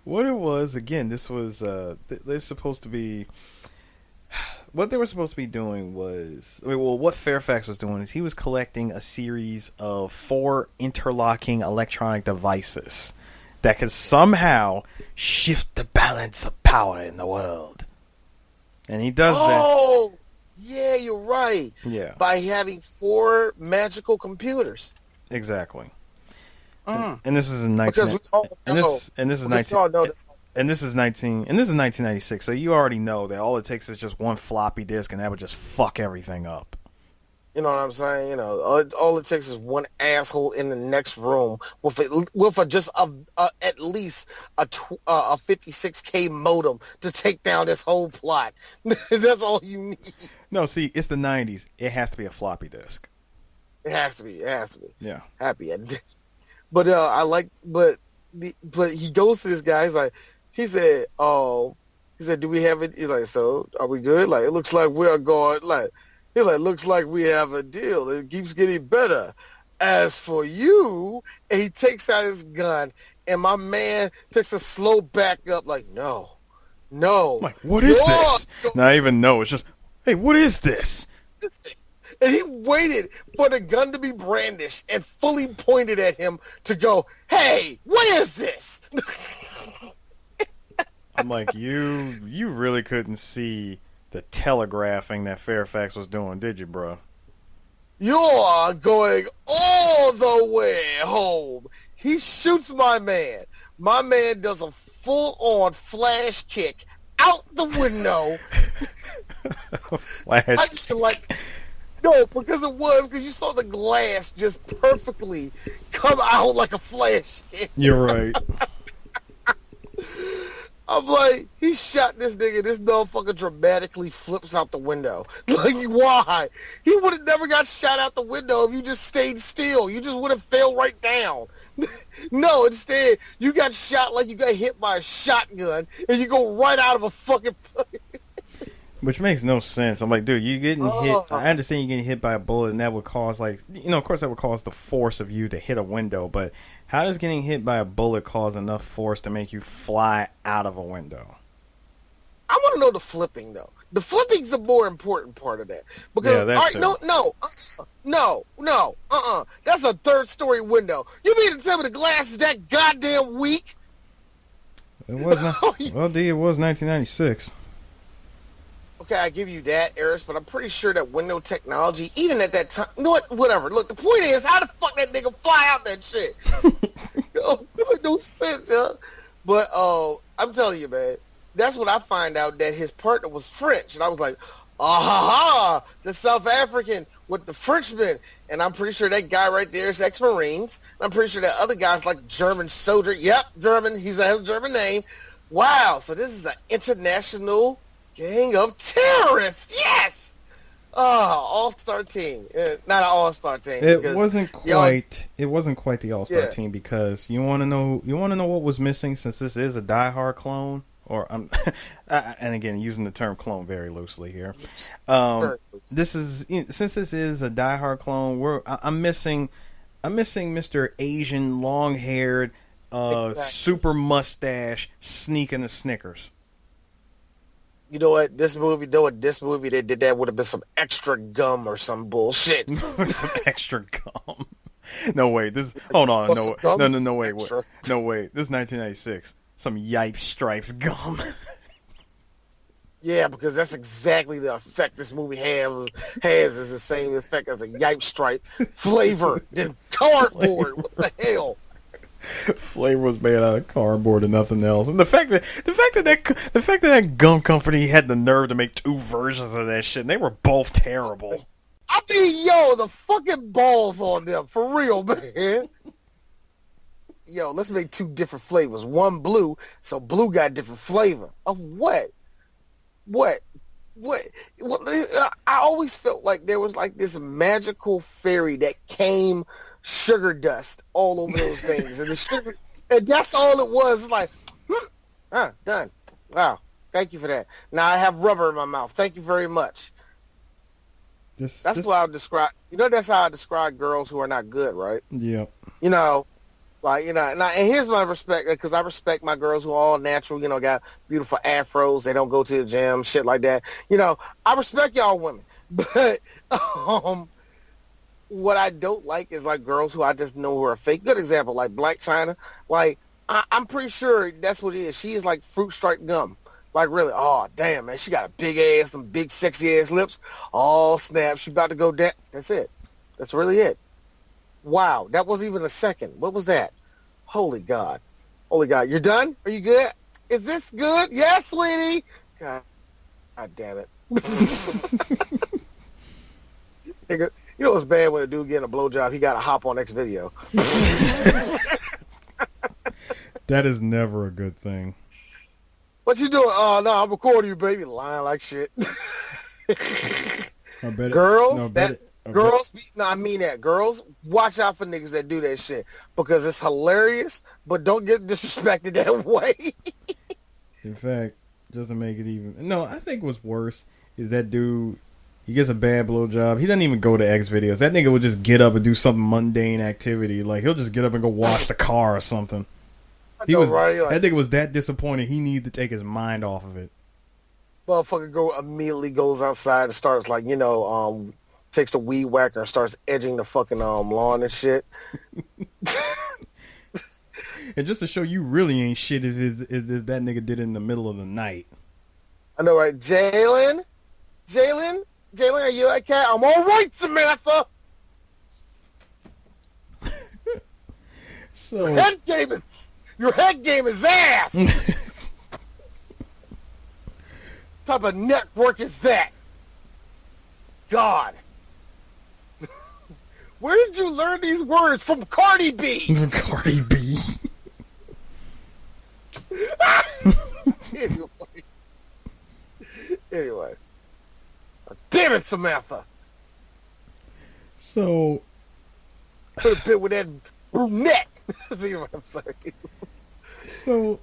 [SPEAKER 4] what it was, again, this was they're supposed to be. What they were supposed to be doing was, what Fairfax was doing is he was collecting a series of 4 interlocking electronic devices that could somehow shift the balance of power in the world. And he does that.
[SPEAKER 3] Oh, yeah, you're right.
[SPEAKER 4] Yeah.
[SPEAKER 3] By having 4 magical computers.
[SPEAKER 4] Exactly. And this is in 1996, so you already know that all it takes is just one floppy disk, and that would just fuck everything up.
[SPEAKER 3] You know what I'm saying? All it takes is one asshole in the next room with at least a 56K modem to take down this whole plot. That's all you need.
[SPEAKER 4] No, see, it's the 90s. It has to be a floppy disk.
[SPEAKER 3] It has to be. It has to be.
[SPEAKER 4] Yeah.
[SPEAKER 3] Happy ending. But but he goes to this guy. He said, do we have it? He's like, so are we good? Like, it looks like we're going. Like, looks like we have a deal. It keeps getting better. As for you, and he takes out his gun, and my man takes a slow back up. Like, no.
[SPEAKER 4] Like, what is this? Not even no. It's just, hey, what is this?
[SPEAKER 3] And he waited for the gun to be brandished and fully pointed at him to go, hey, what is this?
[SPEAKER 4] I'm like, you really couldn't see the telegraphing that Fairfax was doing, did you, bro?
[SPEAKER 3] You're going all the way home. He shoots my man. My man does a full-on flash kick out the window.
[SPEAKER 4] Flash
[SPEAKER 3] I just no, because you saw the glass just perfectly come out like a flash kick.
[SPEAKER 4] You're right.
[SPEAKER 3] I'm like, he shot this nigga. This motherfucker dramatically flips out the window. Like, why? He would have never got shot out the window if you just stayed still. You just would have fell right down. No, instead, you got shot like you got hit by a shotgun, and you go right out of a fucking...
[SPEAKER 4] Which makes no sense. I'm like, dude, you getting hit. I understand you getting hit by a bullet, and that would cause, like, of course that would cause the force of you to hit a window, but how does getting hit by a bullet cause enough force to make you fly out of a window?
[SPEAKER 3] I want to know the flipping, though. The flipping's the more important part of that. Because, no. That's a third-story window. You mean to tell me the glass is that goddamn weak?
[SPEAKER 4] It was not. Well, D, it was 1996.
[SPEAKER 3] Okay, I give you that, Eris, but I'm pretty sure that window technology, even at that time, whatever. Look, the point is, how the fuck that nigga fly out that shit? It makes no sense, yo. But I'm telling you, man, that's when I find out that his partner was French, and I was like, the South African with the Frenchman, and I'm pretty sure that guy right there is ex-Marines. I'm pretty sure that other guy's like German soldier. Yep, German. He has a German name. Wow, so this is an international gang of terrorists. Yes. All-star team. Not an all-star team.
[SPEAKER 4] It wasn't quite the all-star team, because you want to know what was missing, since this is a Die Hard clone, or and again, using the term clone very loosely here. Since this is a Die Hard clone, I'm missing Mr. Asian, long-haired, super mustache sneaking a Snickers.
[SPEAKER 3] You know what? This movie they did that would have been some extra gum or some bullshit.
[SPEAKER 4] Some extra gum. No, wait. Hold on. No, wait. No, wait. This is 1996. Some Yipe Stripes gum.
[SPEAKER 3] Yeah, because that's exactly the effect this movie has is the same effect as a Yipe Stripe flavor than cardboard. What the hell?
[SPEAKER 4] Flavor was made out of cardboard and nothing else, and the fact that that gum company had the nerve to make two versions of that shit, and they were both terrible.
[SPEAKER 3] I mean, the fucking balls on them, for real, man. Let's make two different flavors. One blue, so blue got different flavor. Of what? What? I always felt like there was like this magical fairy that came sugar dust all over those things, and the sugar, and that's all it was. It's like, done. Wow, thank you for that. Now I have rubber in my mouth. Thank you very much. That's how I describe. That's how I describe girls who are not good, right?
[SPEAKER 4] Yeah.
[SPEAKER 3] And here's my respect, because I respect my girls who are all natural. Got beautiful afros. They don't go to the gym, shit like that. I respect y'all women, but what I don't like is like girls who I just know who are fake. Good example, like Black China. Like I'm pretty sure that's what it is. She is like fruit stripe gum. Like really, oh damn man, she got a big ass, some big sexy ass lips. Oh snap, she about to go down. That's it. That's really it. Wow, that wasn't even a second. What was that? Holy God. You're done? Are you good? Is this good? Yes, sweetie. God damn it. Nigga, you know what's bad when a dude getting a blowjob? He got to hop on X video.
[SPEAKER 4] That is never a good thing.
[SPEAKER 3] What you doing? Oh, no, I'm recording you, baby. Lying like shit.
[SPEAKER 4] I bet
[SPEAKER 3] Girls, Girls, no, I mean that. Girls, watch out for niggas that do that shit because it's hilarious, but don't get disrespected that way.
[SPEAKER 4] In fact, just to make it even... No, I think what's worse is that dude, he gets a bad blowjob. He doesn't even go to X videos. That nigga will just get up and do some mundane activity. Like, he'll just get up and go wash the car or something. That nigga was that disappointed, he needed to take his mind off of it.
[SPEAKER 3] Motherfucker immediately goes outside and starts, like, takes the weed whacker and starts edging the fucking lawn and shit.
[SPEAKER 4] And just to show you really ain't shit if that nigga did it in the middle of the night.
[SPEAKER 3] I know, right? Jalen, are you okay? I'm all right, Samantha.
[SPEAKER 4] So
[SPEAKER 3] your head game is ass. What type of network is that? God. Where did you learn these words? From Cardi B.
[SPEAKER 4] From Cardi B.
[SPEAKER 3] Anyway. Damn it, Samantha.
[SPEAKER 4] So.
[SPEAKER 3] Put a bit with that brunette. See what I'm saying?
[SPEAKER 4] So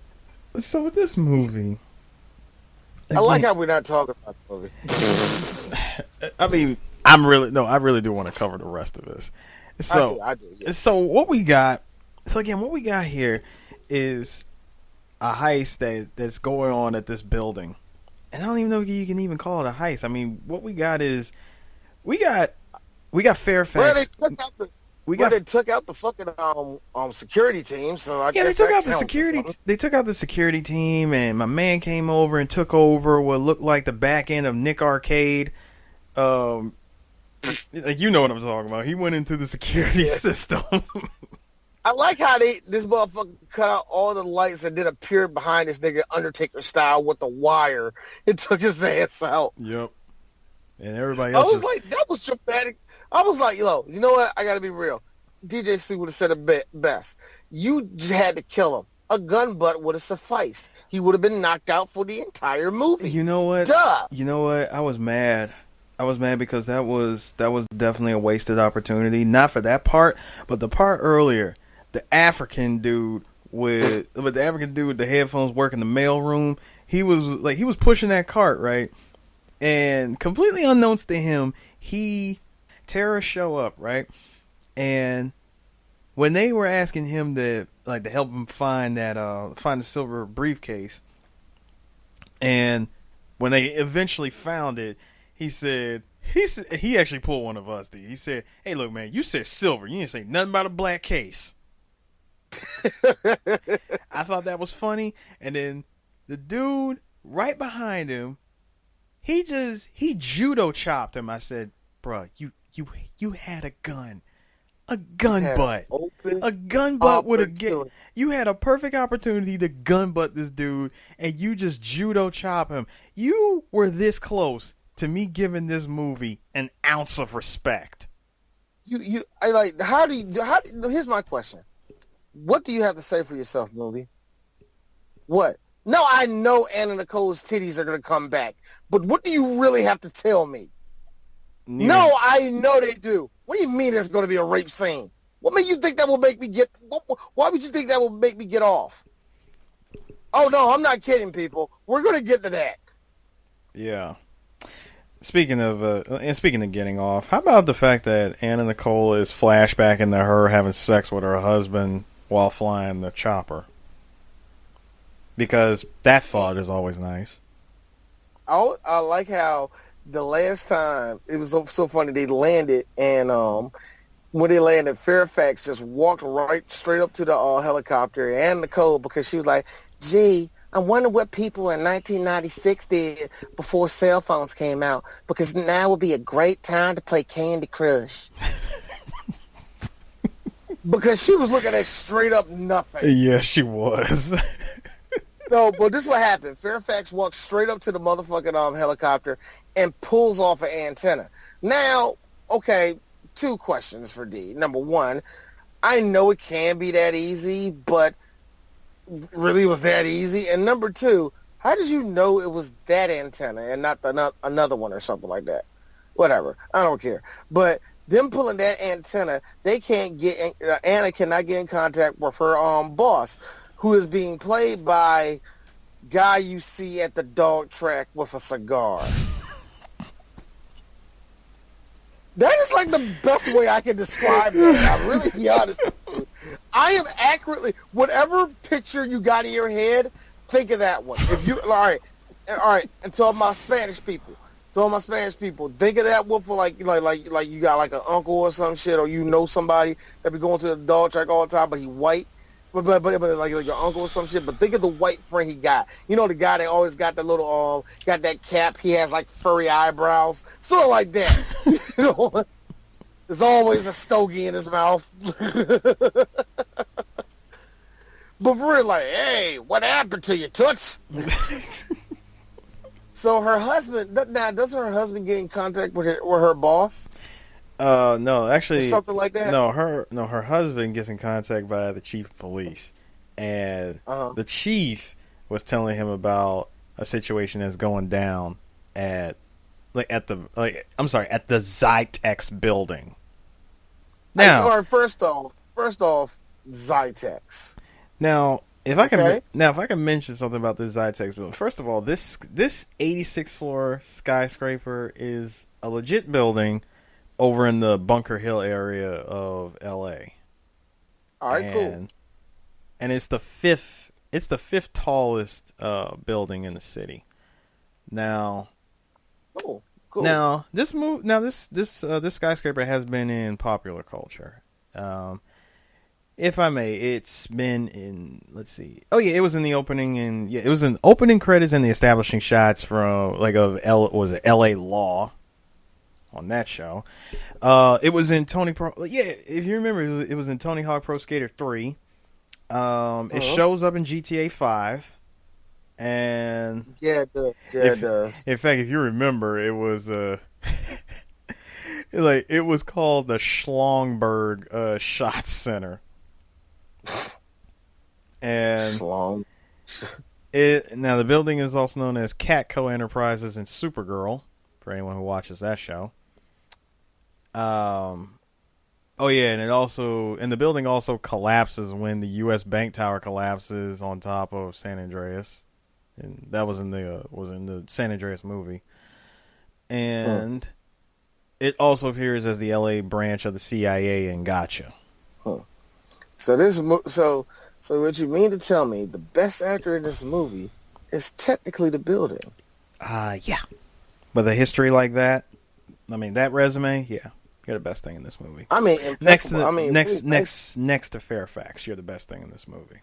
[SPEAKER 4] with this movie.
[SPEAKER 3] Again, I like how we're not talking about the movie.
[SPEAKER 4] I mean, I really do want to cover the rest of this. So,
[SPEAKER 3] I do, yeah.
[SPEAKER 4] So what we got here is a heist that's going on at this building. And I don't even know if you can even call it a heist. I mean, what we got is we got Fairfax.
[SPEAKER 3] They took out the fucking security team. So I guess
[SPEAKER 4] they took out the security. They took out the security team, and my man came over and took over what looked like the back end of Nick Arcade. Like, you know what I'm talking about. He went into the security system.
[SPEAKER 3] I like how this motherfucker cut out all the lights and then appeared behind this nigga Undertaker style with the wire and took his ass out.
[SPEAKER 4] Yep. And everybody else.
[SPEAKER 3] I was like, that was dramatic. I was like, you know what? I gotta be real. DJTSU would have said it best. You just had to kill him. A gun butt would have sufficed. He would have been knocked out for the entire movie.
[SPEAKER 4] You know what?
[SPEAKER 3] Duh.
[SPEAKER 4] You know what? I was mad because that was definitely a wasted opportunity. Not for that part, but the part earlier. The African dude with the headphones working the mailroom. He was pushing that cart, right? And completely unknowns to him, terrorists show up, right? And when they were asking him to help him find the silver briefcase, and when they eventually found it, he actually pulled one of us, dude. He said, "Hey, look, man, you said silver. You didn't say nothing about a black case." I thought that was funny. And then the dude right behind him, he judo chopped him. I said, "Bruh, you had a gun. A gun butt. A gun butt would have you had a perfect opportunity to gun butt this dude, and you just judo chop him. You were this close to me giving this movie an ounce of respect."
[SPEAKER 3] Here's my question. What do you have to say for yourself, movie? What? No, I know Anna Nicole's titties are going to come back, but what do you really have to tell me? Yeah. No, I know they do. What do you mean there's going to be a rape scene? What made you think that will make me get... Why would you think that will make me get off? Oh, no, I'm not kidding, people. We're going to get to that.
[SPEAKER 4] Yeah. Speaking of getting off, how about the fact that Anna Nicole is flashback into her having sex with her husband while flying the chopper? Because that thought is always nice.
[SPEAKER 3] I like how the last time, it was so funny, they landed, and when they landed, Fairfax just walked right straight up to the helicopter, and Nicole, because she was like, "Gee, I wonder what people in 1996 did before cell phones came out, because now would be a great time to play Candy Crush." Because she was looking at straight up nothing.
[SPEAKER 4] Yeah, she was.
[SPEAKER 3] So, but this is what happened. Fairfax walks straight up to the motherfucking helicopter and pulls off an antenna. Now, okay, 2 questions for D. Number 1, I know it can be that easy, but really was that easy? And number 2, how did you know it was that antenna and not another one or something like that? Whatever. I don't care. But them pulling that antenna, they can't get. Anna cannot get in contact with her boss, who is being played by guy you see at the dog track with a cigar. That is like the best way I can describe it. I'm really be honest with you. I am accurately, whatever picture you got in your head, think of that one. If you all right, and to all my Spanish people, think of that one for like you got like an uncle or some shit, or you know somebody that be going to the dog track all the time, but he white. But like your uncle or some shit. But think of the white friend he got. You know, the guy that always got the little got that cap. He has like furry eyebrows, sort of like that. You know, there's always a stogie in his mouth. But for real, like, hey, what happened to you, Toots? So her husband now, doesn't her husband get in contact with her boss?
[SPEAKER 4] No, actually,
[SPEAKER 3] or something like that.
[SPEAKER 4] No, her husband gets in contact by the chief of police, and the chief was telling him about a situation that's going down at the Zytex building. Now,
[SPEAKER 3] first off, Zytex.
[SPEAKER 4] Now, if I can mention something about this Zytex building, first of all, this 86th floor skyscraper is a legit building over in the Bunker Hill area of L.A.
[SPEAKER 3] All right, cool.
[SPEAKER 4] And it's the fifth tallest building in the city. Now,
[SPEAKER 3] cool.
[SPEAKER 4] Now this skyscraper has been in popular culture. If I may, it's been in. Let's see. Oh yeah, it was in the opening, it was in opening credits and the establishing shots from L.A. Law. On that show, it was in Tony Pro. Yeah, if you remember, it was in Tony Hawk Pro Skater 3. It shows up in GTA 5, and
[SPEAKER 3] it does.
[SPEAKER 4] In fact, if you remember, it was it was called the Schlongberg Shots Center, and now the building is also known as Catco Enterprises and Supergirl for anyone who watches that show. And the building also collapses when the U.S. Bank Tower collapses on top of San Andreas, and that was in the San Andreas movie. And it also appears as the L.A. branch of the CIA in Gotcha.
[SPEAKER 3] So what you mean to tell me the best actor in this movie is technically the building?
[SPEAKER 4] Yeah. With a history like that, I mean, that resume, yeah. You're the best thing in this movie.
[SPEAKER 3] I mean,
[SPEAKER 4] next to Fairfax, you're the best thing in this movie.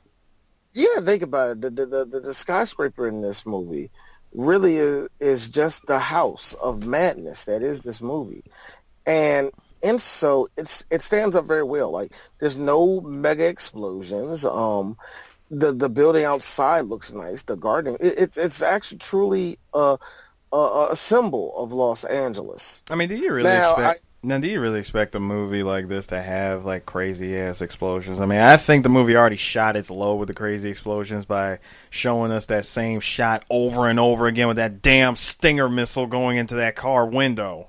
[SPEAKER 3] Yeah, think about it. The skyscraper in this movie really is just the house of madness that is this movie, and so it stands up very well. Like, there's no mega explosions. The building outside looks nice. The garden, it's actually truly a symbol of Los Angeles.
[SPEAKER 4] I mean, do you really expect a movie like this to have like crazy ass explosions? I mean, I think the movie already shot its low with the crazy explosions by showing us that same shot over and over again with that damn Stinger missile going into that car window.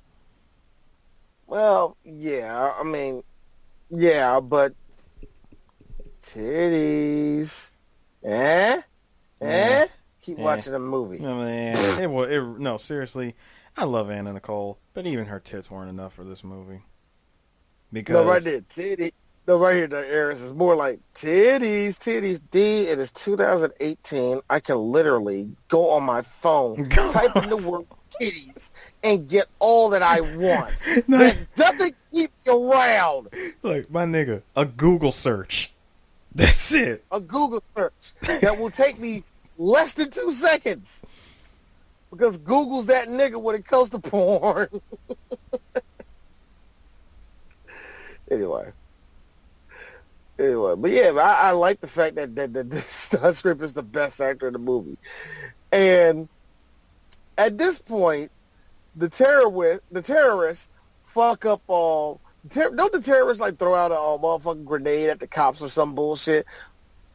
[SPEAKER 3] Well, yeah, I mean, yeah, but titties, Keep watching the movie.
[SPEAKER 4] No, man, no, seriously. I love Anna Nicole, but even her tits weren't enough for this movie. Because
[SPEAKER 3] right there, titty. No, right here, the Eris is more like titties. D, it is 2018. I can literally go on my phone, type in the word titties, and get all that I want. That doesn't keep you around.
[SPEAKER 4] Like, my nigga, a Google search. That's it.
[SPEAKER 3] A Google search that will take me less than 2 seconds. Because Google's that nigga when it comes to porn. Anyway, but yeah, I like the fact that the Skyscraper is the best actor in the movie. And at this point, the terrorists fuck up all. Don't the terrorists like throw out a motherfucking grenade at the cops or some bullshit?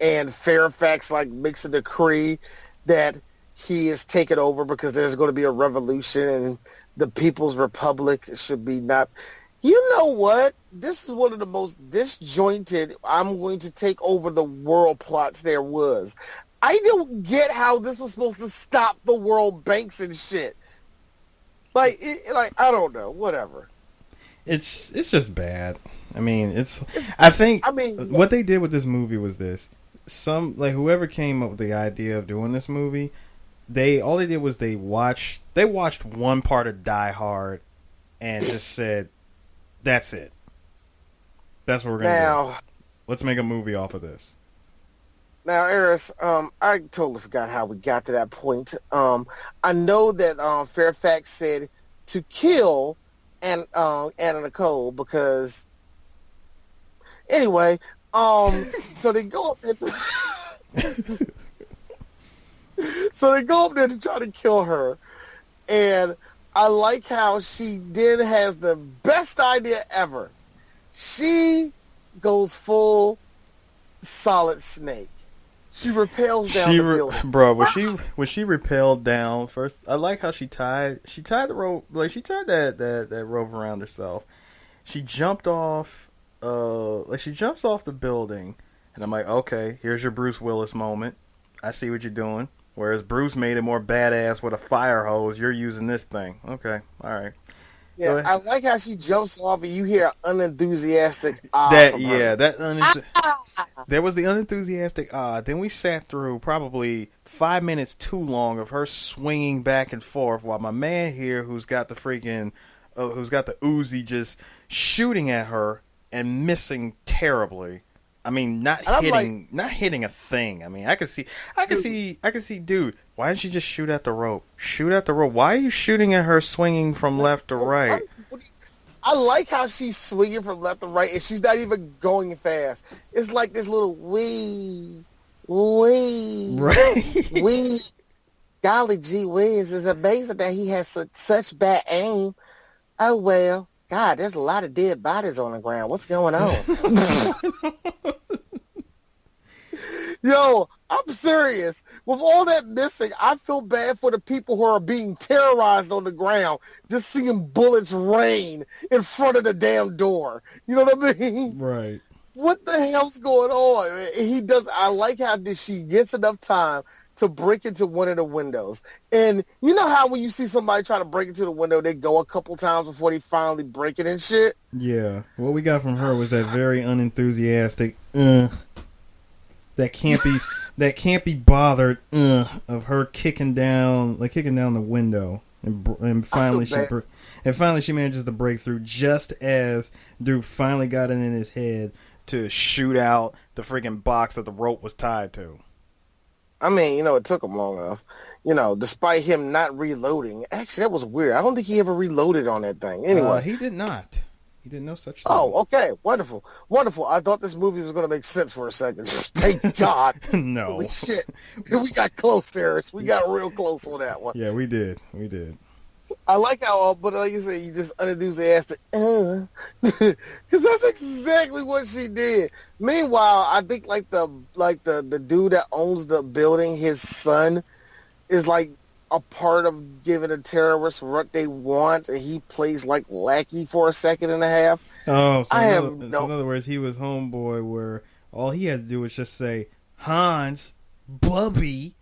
[SPEAKER 3] And Fairfax like makes a decree that he is taken over because there's going to be a revolution and the People's Republic should be not. You know what? This is one of the most disjointed, I'm going to take over the world plots there was. I don't get how this was supposed to stop the world banks and shit. Like, I don't know. Whatever.
[SPEAKER 4] It's just bad. I mean, what they did with this movie was this. Whoever came up with the idea of doing this movie, all they did was they watched one part of Die Hard and just said, that's it. That's what we're going to do. Let's make a movie off of this.
[SPEAKER 3] Now, Eris, I totally forgot how we got to that point. I know that Fairfax said to kill Anna Nicole because... Anyway, so they go up there... So they go up there to try to kill her. And I like how she then has the best idea ever. She goes full Solid Snake. She rappels down the building.
[SPEAKER 4] Bro, when she rappelled down first, I like how she tied the rope, she tied that rope around herself. She jumped off she jumps off the building, and I'm like, okay, here's your Bruce Willis moment. I see what you're doing. Whereas Bruce made it more badass with a fire hose, you're using this thing. Okay, all right.
[SPEAKER 3] Yeah, I like how she jumps off and you hear unenthusiastic
[SPEAKER 4] There was the unenthusiastic Then we sat through probably 5 minutes too long of her swinging back and forth while my man here, who's got the Uzi, just shooting at her and missing terribly. I mean, not hitting a thing. I mean, I could see, dude. Why didn't you just shoot at the rope? Shoot at the rope. Why are you shooting at her swinging from left to right?
[SPEAKER 3] I like how she's swinging from left to right, and she's not even going fast. It's like this little wee.
[SPEAKER 4] Right.
[SPEAKER 3] Wee. Golly gee whiz, it's amazing that he has such bad aim. Oh, well. God, there's a lot of dead bodies on the ground. What's going on? Yo, I'm serious. With all that missing, I feel bad for the people who are being terrorized on the ground, just seeing bullets rain in front of the damn door. You know what I mean?
[SPEAKER 4] Right.
[SPEAKER 3] What the hell's going on? I like how she gets enough time to break into one of the windows. And you know how when you see somebody try to break into the window, they go a couple times before they finally break it and shit?
[SPEAKER 4] Yeah. What we got from her was that very unenthusiastic, that can't be bothered, of her kicking down the window. And finally she manages to break through just as Duke finally got it in his head to shoot out the freaking box that the rope was tied to.
[SPEAKER 3] I mean, it took him long enough. Despite him not reloading. Actually, that was weird. I don't think he ever reloaded on that thing. Anyway.
[SPEAKER 4] He did not. He did no such thing.
[SPEAKER 3] Oh, okay. Wonderful. Wonderful. I thought this movie was going to make sense for a second. Thank God.
[SPEAKER 4] No.
[SPEAKER 3] Holy shit. We got close, Harris. We got real close on that one.
[SPEAKER 4] Yeah, we did.
[SPEAKER 3] I like how, but like you said, you just unenthusiastic, because that's exactly what she did. Meanwhile, I think like the dude that owns the building, his son, is like a part of giving the terrorists what they want, and he plays like lackey for a second and a half.
[SPEAKER 4] Oh, so in other words, he was homeboy where all he had to do was just say, Hans, Bubby,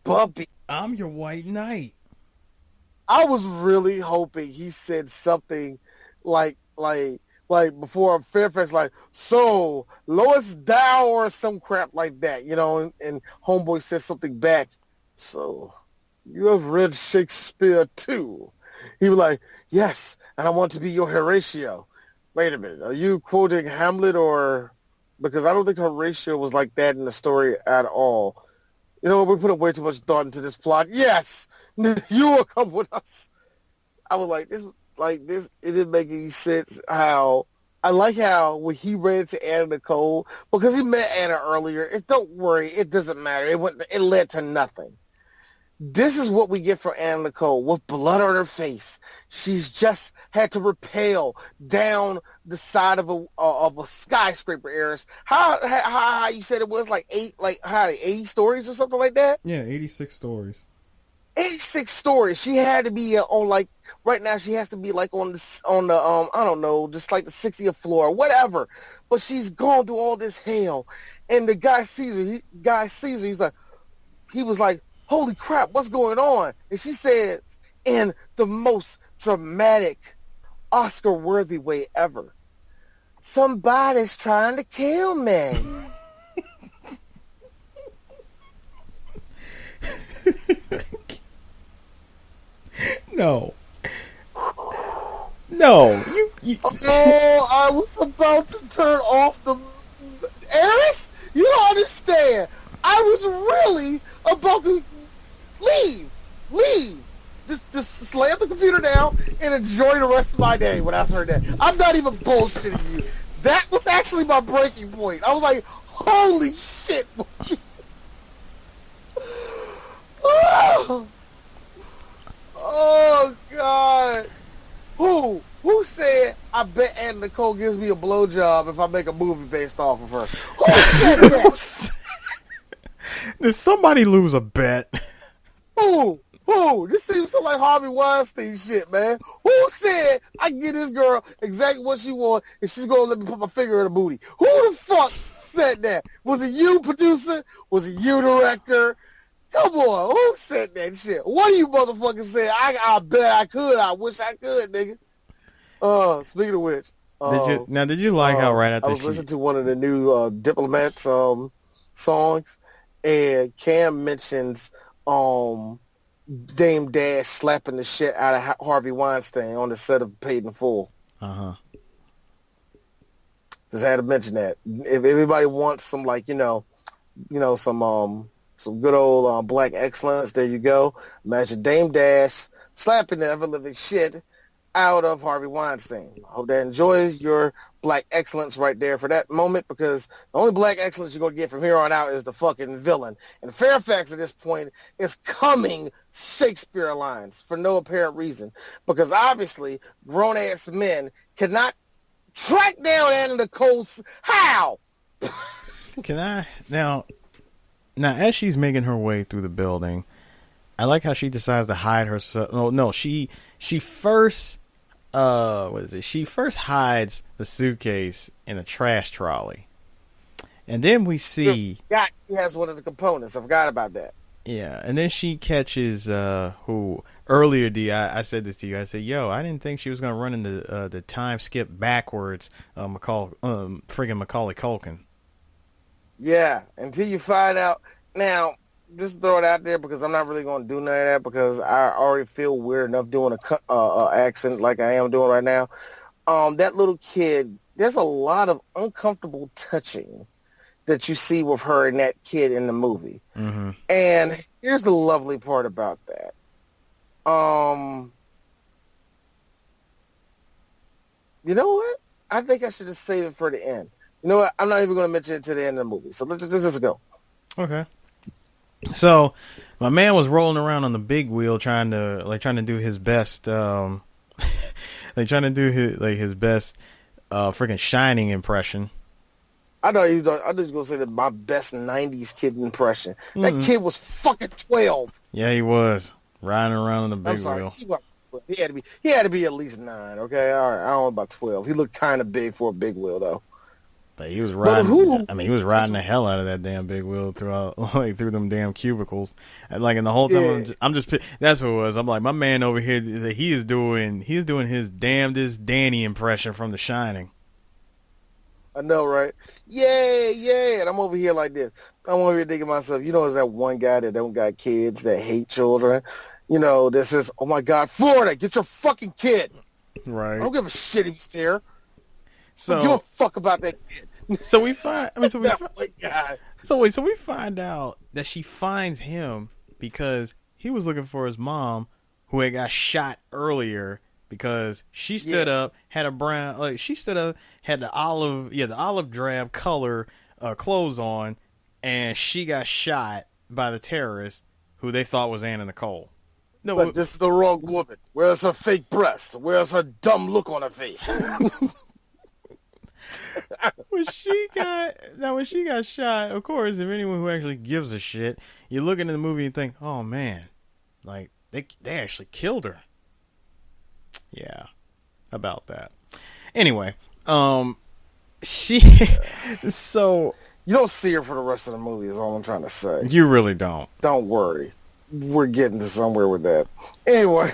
[SPEAKER 4] I'm your white knight.
[SPEAKER 3] I was really hoping he said something like before Fairfax, like, so Lois down or some crap like that, and homeboy said something back. So you have read Shakespeare too? He was like, yes, and I want to be your Horatio. Wait a minute, are you quoting Hamlet or? Because I don't think Horatio was like that in the story at all. You know what? We put way too much thought into this plot. Yes, you will come with us. I was like, this. It didn't make any sense. I like how when he ran to Anna Nicole, because he met Anna earlier. Don't worry, it doesn't matter. It led to nothing. This is what we get from Anna Nicole with blood on her face. She's just had to rappel down the side of a skyscraper. Eris, how you said it was like 80 stories or something like that?
[SPEAKER 4] Yeah, 86 stories.
[SPEAKER 3] 86 stories. She had to be on like right now. She has to be like on the I don't know, just like the 60th floor, or whatever. But she's gone through all this hell, and the guy sees her. He was like, "Holy crap, what's going on?" And she says, in the most dramatic, Oscar-worthy way ever, "Somebody's trying to kill me."
[SPEAKER 4] No. You.
[SPEAKER 3] Oh, I was about to turn off the... Eris, you don't understand. I was really about to leave. Just slam the computer down and enjoy the rest of my day when I heard that. I'm not even bullshitting you. That was actually my breaking point. I was like, holy shit. Oh, God. Who said, "I bet Anna Nicole gives me a blowjob if I make a movie based off of her"? Who said that?
[SPEAKER 4] Did somebody lose a bet?
[SPEAKER 3] Who? This seems so like Harvey Weinstein shit, man. Who said I can get this girl exactly what she wants and she's going to let me put my finger in her booty? Who the fuck said that? Was it you, producer? Was it you, director? Come on, who said that shit? One of you motherfuckers said, I bet I could. I wish I could, nigga. Speaking of which.
[SPEAKER 4] Did you like how right after
[SPEAKER 3] I was listening to one of the new Diplomats songs, and Cam mentions Dame Dash slapping the shit out of Harvey Weinstein on the set of Paid in Full.
[SPEAKER 4] Uh-huh.
[SPEAKER 3] Just had to mention that. If everybody wants some, like, some good old black excellence, there you go. Imagine Dame Dash slapping the ever-living shit out of Harvey Weinstein. I hope that enjoys your black excellence right there for that moment, because the only black excellence you're going to get from here on out is the fucking villain. And Fairfax at this point is coming Shakespeare lines for no apparent reason, because obviously grown-ass men cannot track down Anna Nicole. How?
[SPEAKER 4] Can I... Now, as she's making her way through the building, I like how she decides to hide herself. She first, She first hides the suitcase in a trash trolley, and then we see
[SPEAKER 3] he has one of the components. I forgot about that.
[SPEAKER 4] Yeah, and then she catches who earlier. I said this to you. I said, "Yo, I didn't think she was gonna run into the time skip backwards." Friggin' Macaulay Culkin. Yeah,
[SPEAKER 3] until you find out. Now, just throw it out there, because I'm not really going to do none of that, because I already feel weird enough doing a accent like I am doing right now. That little kid, there's a lot of uncomfortable touching that you see with her and that kid in the movie.
[SPEAKER 4] Mm-hmm.
[SPEAKER 3] And here's the lovely part about that. You know what? I think I should just save it for the end. You know what? I'm not even going to mention it to the end of the movie. So let's just go.
[SPEAKER 4] Okay. So my man was rolling around on the big wheel trying to do his best, his best freaking Shining impression.
[SPEAKER 3] I thought you were going to say that my best 90s kid impression. That kid was fucking 12.
[SPEAKER 4] Yeah, he was riding around on the big wheel.
[SPEAKER 3] He had to be at least 9. Okay, all right. I don't know about 12. He looked kind of big for a big wheel though.
[SPEAKER 4] But he was riding. He was riding the hell out of that damn big wheel through them damn cubicles. And and the whole time I'm just that's what it was. I'm like, my man over here, he's doing his damnedest Danny impression from The Shining.
[SPEAKER 3] I know, right? Yeah. And I'm over here like this. I'm over here thinking to myself, there's that one guy that don't got kids, that hate children. This is, oh my God, Florida, get your fucking kid.
[SPEAKER 4] Right.
[SPEAKER 3] I don't give a shit if he's there.
[SPEAKER 4] So
[SPEAKER 3] give a fuck about that kid.
[SPEAKER 4] So we find out that she finds him because he was looking for his mom, who had got shot earlier, because she stood up, had had the olive drab color clothes on, and she got shot by the terrorist who they thought was Anna Nicole.
[SPEAKER 3] No, but this is the wrong woman. Where's her fake breast? Where's her dumb look on her face?
[SPEAKER 4] When she got shot, of course, if anyone who actually gives a shit, you look into the movie and think, oh man, Like they actually killed her. Yeah, about that. Anyway, she so
[SPEAKER 3] you don't see her for the rest of the movie. Is all I'm trying to say.
[SPEAKER 4] You really don't.
[SPEAKER 3] Don't worry, we're getting to somewhere with that. Anyway,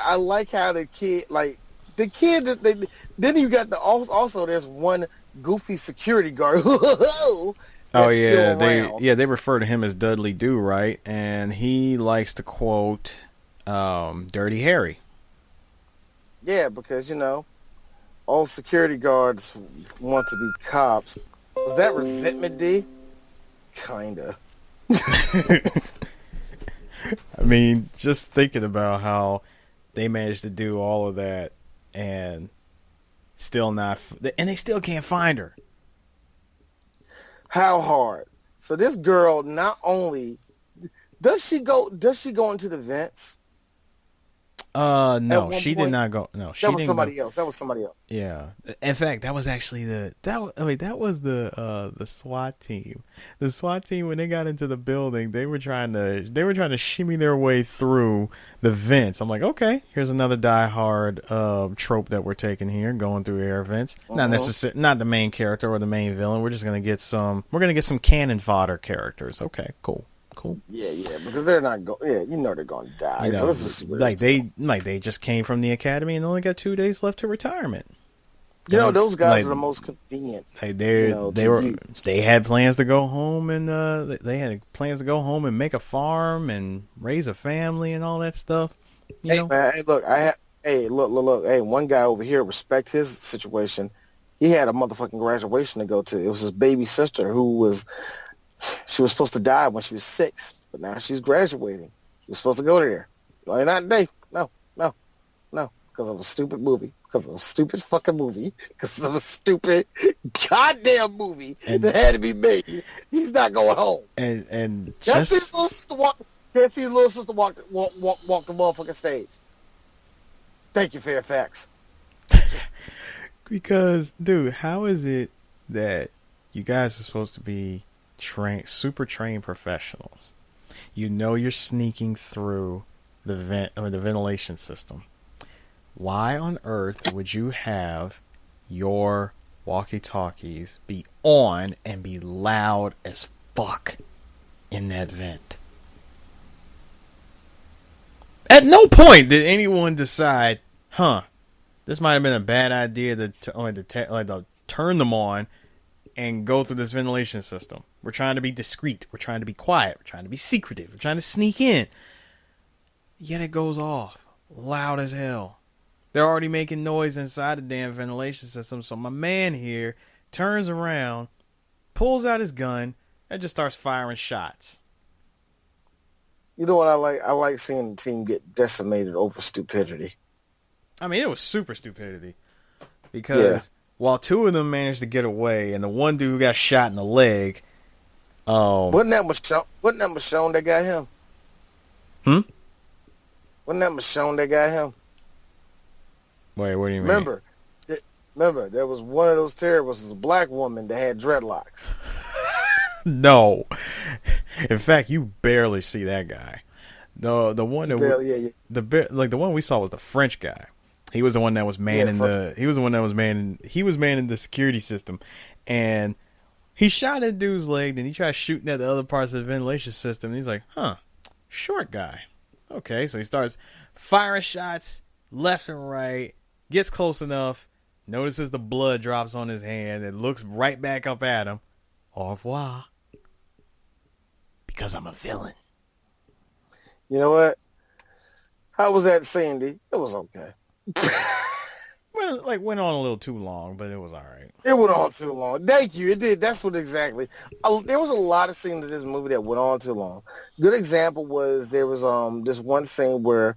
[SPEAKER 3] I like how the kid that then you got also there's one goofy security guard. Oh
[SPEAKER 4] yeah, they refer to him as Dudley Do Right, and he likes to quote Dirty Harry.
[SPEAKER 3] Yeah, because all security guards want to be cops. Was that resentment, D? Kinda.
[SPEAKER 4] I mean, just thinking about how they managed to do all of that and they still can't find her.
[SPEAKER 3] How hard? So this girl not only does she go into the vents?
[SPEAKER 4] No, she did not go. No, she
[SPEAKER 3] didn't. That was somebody else.
[SPEAKER 4] Yeah. In fact, that was actually the SWAT team. The SWAT team, when they got into the building, they were trying to shimmy their way through the vents. I'm like, okay, here's another Die Hard trope that we're taking here, going through air vents. Not necessarily, not the main character or the main villain. We're just gonna get some cannon fodder characters. Okay, cool.
[SPEAKER 3] Yeah, because they're not going. Yeah, they're going to die. So let's just see what
[SPEAKER 4] they just came from the academy and only got 2 days left to retirement.
[SPEAKER 3] Those guys are the most convenient.
[SPEAKER 4] They had plans to go home and make a farm and raise a family and all that stuff.
[SPEAKER 3] Man, look. Hey, one guy over here, respect his situation. He had a motherfucking graduation to go to. It was his baby sister she was supposed to die when she was 6, but now she's graduating. She was supposed to go there. Like, not today. No. Because of a stupid movie. Because of a stupid fucking movie. Because of a stupid goddamn movie that had to be made. He's not going home.
[SPEAKER 4] And
[SPEAKER 3] can't see his little sister walk the motherfucking stage. Thank you, Fairfax.
[SPEAKER 4] Because, dude, how is it that you guys are supposed to be super trained professionals? You're sneaking through the vent or the ventilation system. Why on earth would you have your walkie-talkies be on and be loud as fuck in that vent? At no point did anyone decide, this might have been a bad idea to turn them on and go through this ventilation system. We're trying to be discreet. We're trying to be quiet. We're trying to be secretive. We're trying to sneak in. Yet it goes off loud as hell. They're already making noise inside the damn ventilation system. So my man here turns around, pulls out his gun, and just starts firing shots.
[SPEAKER 3] You know what I like? I like seeing the team get decimated over stupidity.
[SPEAKER 4] I mean, it was super stupidity. Because while 2 of them managed to get away, and the one dude who got shot in the leg...
[SPEAKER 3] Wasn't that Michonne that got him? Wasn't that Michonne that got him?
[SPEAKER 4] Wait, what do you mean?
[SPEAKER 3] Remember, there was one of those terrorists, a black woman that had dreadlocks.
[SPEAKER 4] No. In fact, you barely see that guy. The one that the one we saw was the French guy. He was the one that was manning the security system, and he shot at dude's leg. Then he tried shooting at the other parts of the ventilation system. And he's like, short guy. Okay, so he starts firing shots left and right. Gets close enough. Notices the blood drops on his hand and looks right back up at him. Au revoir. Because I'm a villain.
[SPEAKER 3] You know what? How was that, Sandy? It was okay.
[SPEAKER 4] Well, went on a little too long, but it was all right.
[SPEAKER 3] It went on too long. Thank you. It did. That's what exactly. There was a lot of scenes in this movie that went on too long. Good example was there was this one scene where,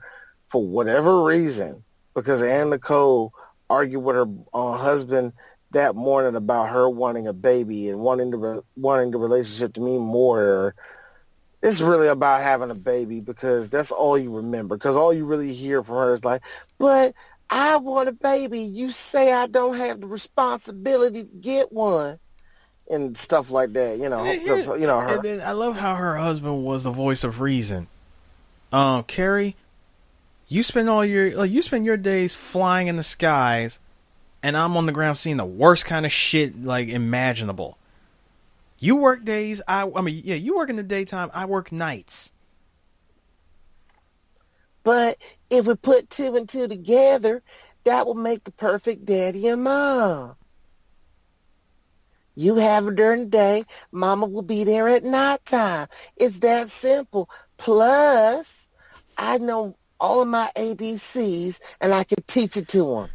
[SPEAKER 3] for whatever reason, because Anna Nicole argued with her husband that morning about her wanting a baby and wanting the relationship to mean more. It's really about having a baby because that's all you remember. Because all you really hear from her is like, but I want a baby. You say I don't have the responsibility to get one. and stuff like that. You know, her.
[SPEAKER 4] And then I love how her husband was the voice of reason. Carrie, you spend your days flying in the skies, and I'm on the ground seeing the worst kind of shit like imaginable. You work days, you work in the daytime, I work nights.
[SPEAKER 3] But if we put 2 and 2 together, that will make the perfect daddy and mom. You have her during the day, mama will be there at nighttime. It's that simple. Plus, I know all of my ABCs, and I can teach it to them.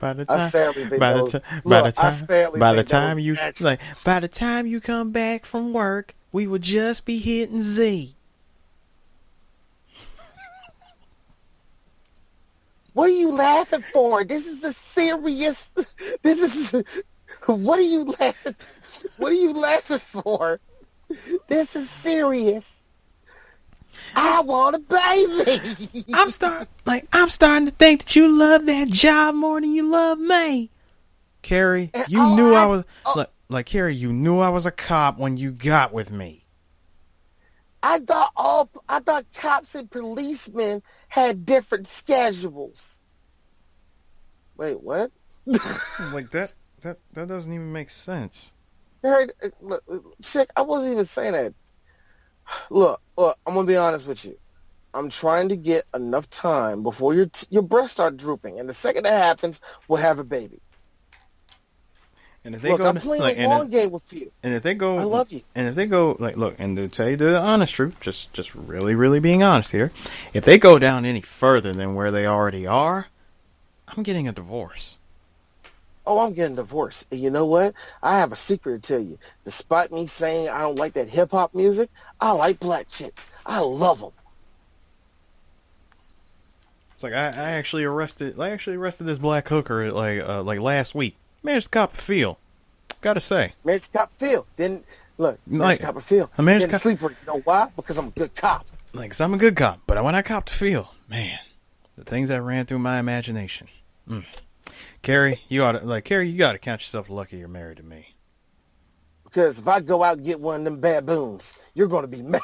[SPEAKER 4] By the time you come back from work, we will just be hitting Z.
[SPEAKER 3] What are you laughing for? This is a serious. What are you laughing for? This is serious. I want a baby.
[SPEAKER 4] I'm starting to think that you love that job more than you love me. Carrie, you knew I was a cop when you got with me.
[SPEAKER 3] I thought cops and policemen had different schedules. Wait, what?
[SPEAKER 4] Like that doesn't even make sense.
[SPEAKER 3] Look, chick, I wasn't even saying that. Look, I'm gonna be honest with you. I'm trying to get enough time before your breasts start drooping, and the second that happens, we'll have a baby.
[SPEAKER 4] And if they
[SPEAKER 3] look,
[SPEAKER 4] go,
[SPEAKER 3] I'm playing a long game with you.
[SPEAKER 4] And if they go,
[SPEAKER 3] I love you.
[SPEAKER 4] And if they go, look, and to tell you the honest truth, just really, really being honest here, if they go down any further than where they already are, I'm getting a divorce.
[SPEAKER 3] Oh, I'm getting divorced. And you know what? I have a secret to tell you. Despite me saying I don't like that hip hop music, I like black chicks. I love them.
[SPEAKER 4] It's like I actually arrested this black hooker like last week. Managed to cop a feel. Gotta say.
[SPEAKER 3] Managed to cop a feel. Didn't managed to cop a feel.
[SPEAKER 4] I managed
[SPEAKER 3] to sleep with it. You know why? Because I'm a good cop.
[SPEAKER 4] Cause I'm a good cop. But when I copped a feel, man, the things that ran through my imagination. Carrie, you gotta count yourself lucky you're married to me.
[SPEAKER 3] Because if I go out and get one of them baboons, you're gonna be mad.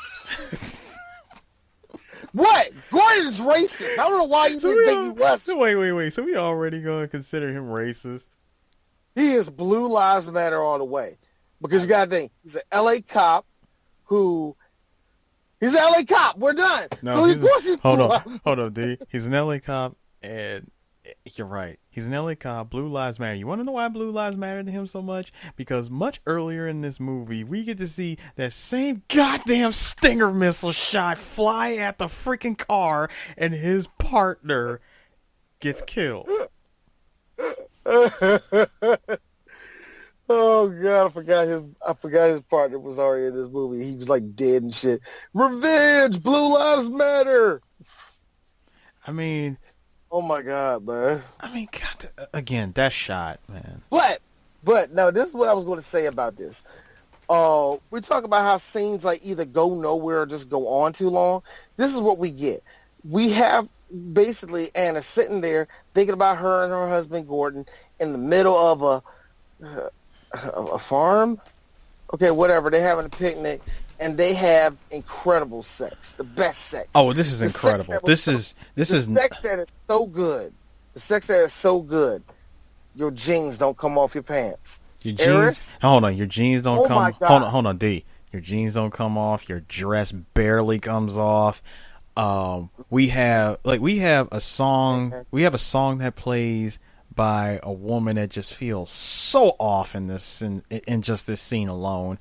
[SPEAKER 3] What? Gordon's racist. I don't know why you didn't think he was.
[SPEAKER 4] Wait. So we already gonna consider him racist?
[SPEAKER 3] He is Blue Lives Matter all the way. Because you gotta think, he's an LA cop he's an LA cop. We're done.
[SPEAKER 4] No,
[SPEAKER 3] so
[SPEAKER 4] hold on, D. He's an LA cop, and you're right. He's an LA cop. Blue Lives Matter. You want to know why Blue Lives Matter to him so much? Because much earlier in this movie, we get to see that same goddamn Stinger missile shot fly at the freaking car, and his partner gets killed.
[SPEAKER 3] Oh God, I forgot his partner was already in this movie. He was like dead and shit. Revenge, Blue Lives Matter.
[SPEAKER 4] I mean,
[SPEAKER 3] oh my God, man.
[SPEAKER 4] I mean, God, again, that shot, man.
[SPEAKER 3] But no, this is what I was going to say about this. We talk about how scenes like either go nowhere or just go on too long. This is what we get. We have basically Anna sitting there thinking about her and her husband Gordon in the middle of a farm. Okay, whatever. They're having a picnic and they have incredible sex, the best sex.
[SPEAKER 4] Oh, this is incredible. This is
[SPEAKER 3] sex that is so good. The sex that is so good. Your jeans don't come off your pants.
[SPEAKER 4] Your jeans.
[SPEAKER 3] Eris?
[SPEAKER 4] Hold on, your jeans don't come.
[SPEAKER 3] My God.
[SPEAKER 4] Hold on, D. Your jeans don't come off. Your dress barely comes off. We have a song. We have a song that plays by a woman that just feels so off in just this scene alone.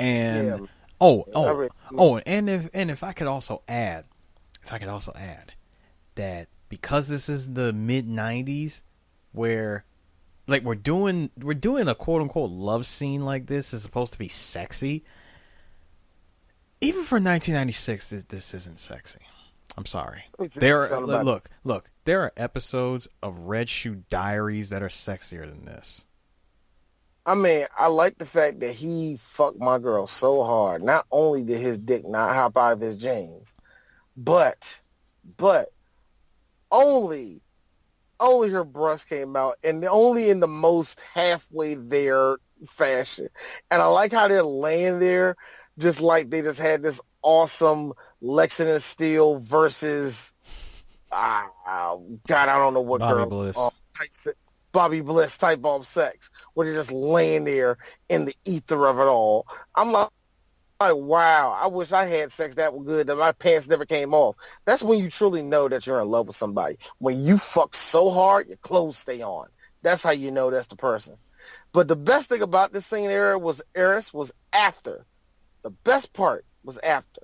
[SPEAKER 4] And and if I could also add that because this is the mid-90s where like we're doing a quote unquote love scene like this is supposed to be sexy. Even for 1996, this isn't sexy. I'm sorry. There are episodes of Red Shoe Diaries that are sexier than this.
[SPEAKER 3] I mean, I like the fact that he fucked my girl so hard. Not only did his dick not hop out of his jeans, but only only her breast came out, and only in the most halfway there fashion. And I like how they're laying there, just like they just had this awesome Lexington Steel versus, God, I don't know what
[SPEAKER 4] Bobby
[SPEAKER 3] girl.
[SPEAKER 4] Bliss.
[SPEAKER 3] Bobby Bliss type of sex, where they're just laying there in the ether of it all. I'm like, wow, I wish I had sex that was good that my pants never came off. That's when you truly know that you're in love with somebody. When you fuck so hard, your clothes stay on. That's how you know that's the person. But the best thing about this scene was after. The best part was after,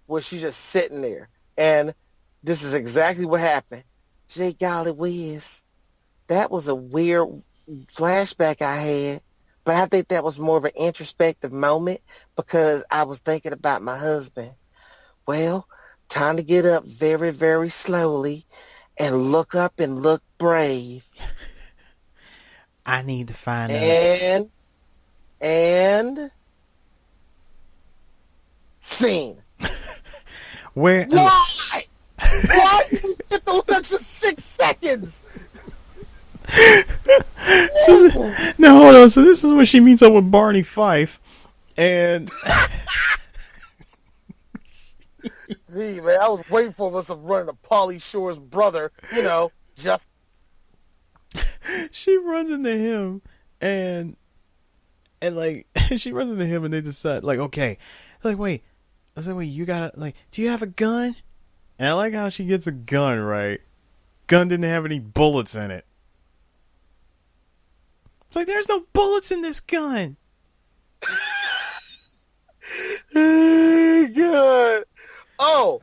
[SPEAKER 3] where she's just sitting there. And this is exactly what happened. Jay golly whiz. That was a weird flashback I had. But I think that was more of an introspective moment because I was thinking about my husband. Well, time to get up very, very slowly and look up and look brave.
[SPEAKER 4] I need to find out.
[SPEAKER 3] And scene.
[SPEAKER 4] Where?
[SPEAKER 3] Why? Why did you get those extra 6 seconds?
[SPEAKER 4] No, hold on. So this is when she meets up with Barney Fife, and
[SPEAKER 3] Gee, man, I was waiting for us to run to Pauly Shore's brother. Just
[SPEAKER 4] she runs into him, and like she runs into him, and they decide like, okay, like wait, I said, wait, you gotta like, do you have a gun? And I like how she gets a gun. Right, gun didn't have any bullets in it. It's like, there's no bullets in this gun.
[SPEAKER 3] good. Oh,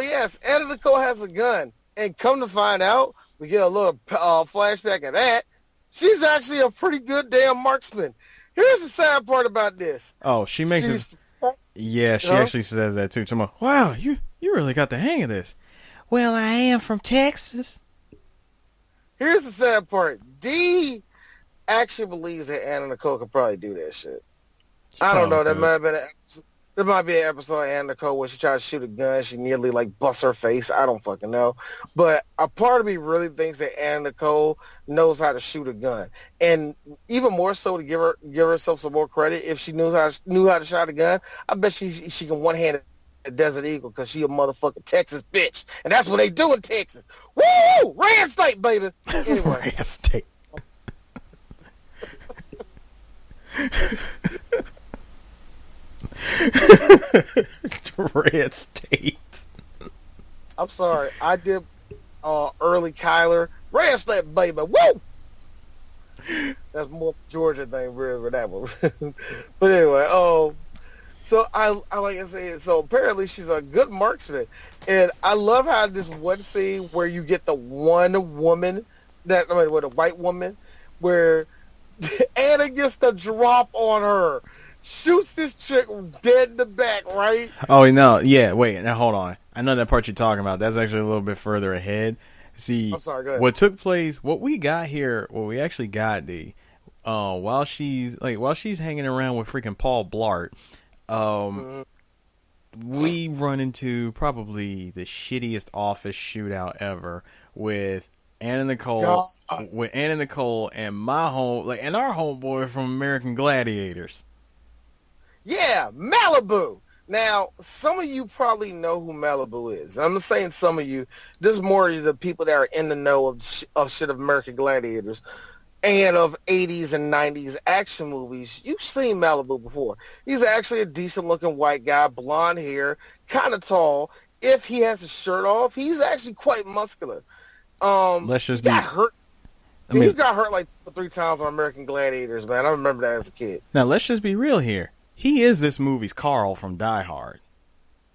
[SPEAKER 3] yes, Anna Nicole has a gun. And come to find out, we get a little flashback of that. She's actually a pretty good damn marksman. Here's the sad part about this.
[SPEAKER 4] Oh, she makes it. Yeah, she actually says that too. Tomorrow. Wow, you really got the hang of this. Well, I am from Texas.
[SPEAKER 3] Here's the sad part. Dee actually believes that Anna Nicole could probably do that shit. I don't know. There might be an episode of Anna Nicole where she tries to shoot a gun. She nearly like busts her face. I don't fucking know. But a part of me really thinks that Anna Nicole knows how to shoot a gun, and even more so to give herself some more credit. If she knew how to shoot a gun, I bet she can one hand a Desert Eagle because she a motherfucking Texas bitch, and that's what they do in Texas. Woo! Red State, baby. Anyway.
[SPEAKER 4] Red State. Red State.
[SPEAKER 3] I'm sorry. I did early Kyler. Red State, baby. Woo! That's more Georgia thing, really, for that one. But anyway, so I like I said, so apparently she's a good marksman. And I love how this one scene where you get the one woman, with a white woman, where Anna gets the drop on her. Shoots this chick dead in the back, right?
[SPEAKER 4] Oh, no. Yeah, wait. Now, hold on. I know that part you're talking about. That's actually a little bit further ahead. See,
[SPEAKER 3] I'm sorry, go ahead.
[SPEAKER 4] What took place, what we actually got, while she's hanging around with freaking Paul Blart, we run into probably the shittiest office shootout ever with Anna Nicole, and and our homeboy from American Gladiators.
[SPEAKER 3] Yeah, Malibu. Now, some of you probably know who Malibu is. I'm not saying some of you. There's more of the people that are in the know of shit of American Gladiators and of 80s and 90s action movies. You've seen Malibu before. He's actually a decent-looking white guy, blonde hair, kind of tall. If he has his shirt off, he's actually quite muscular. He got hurt. He got hurt like 3 times on American Gladiators, man. I remember that as a kid.
[SPEAKER 4] Now, let's just be real here. He is this movie's Carl from Die Hard.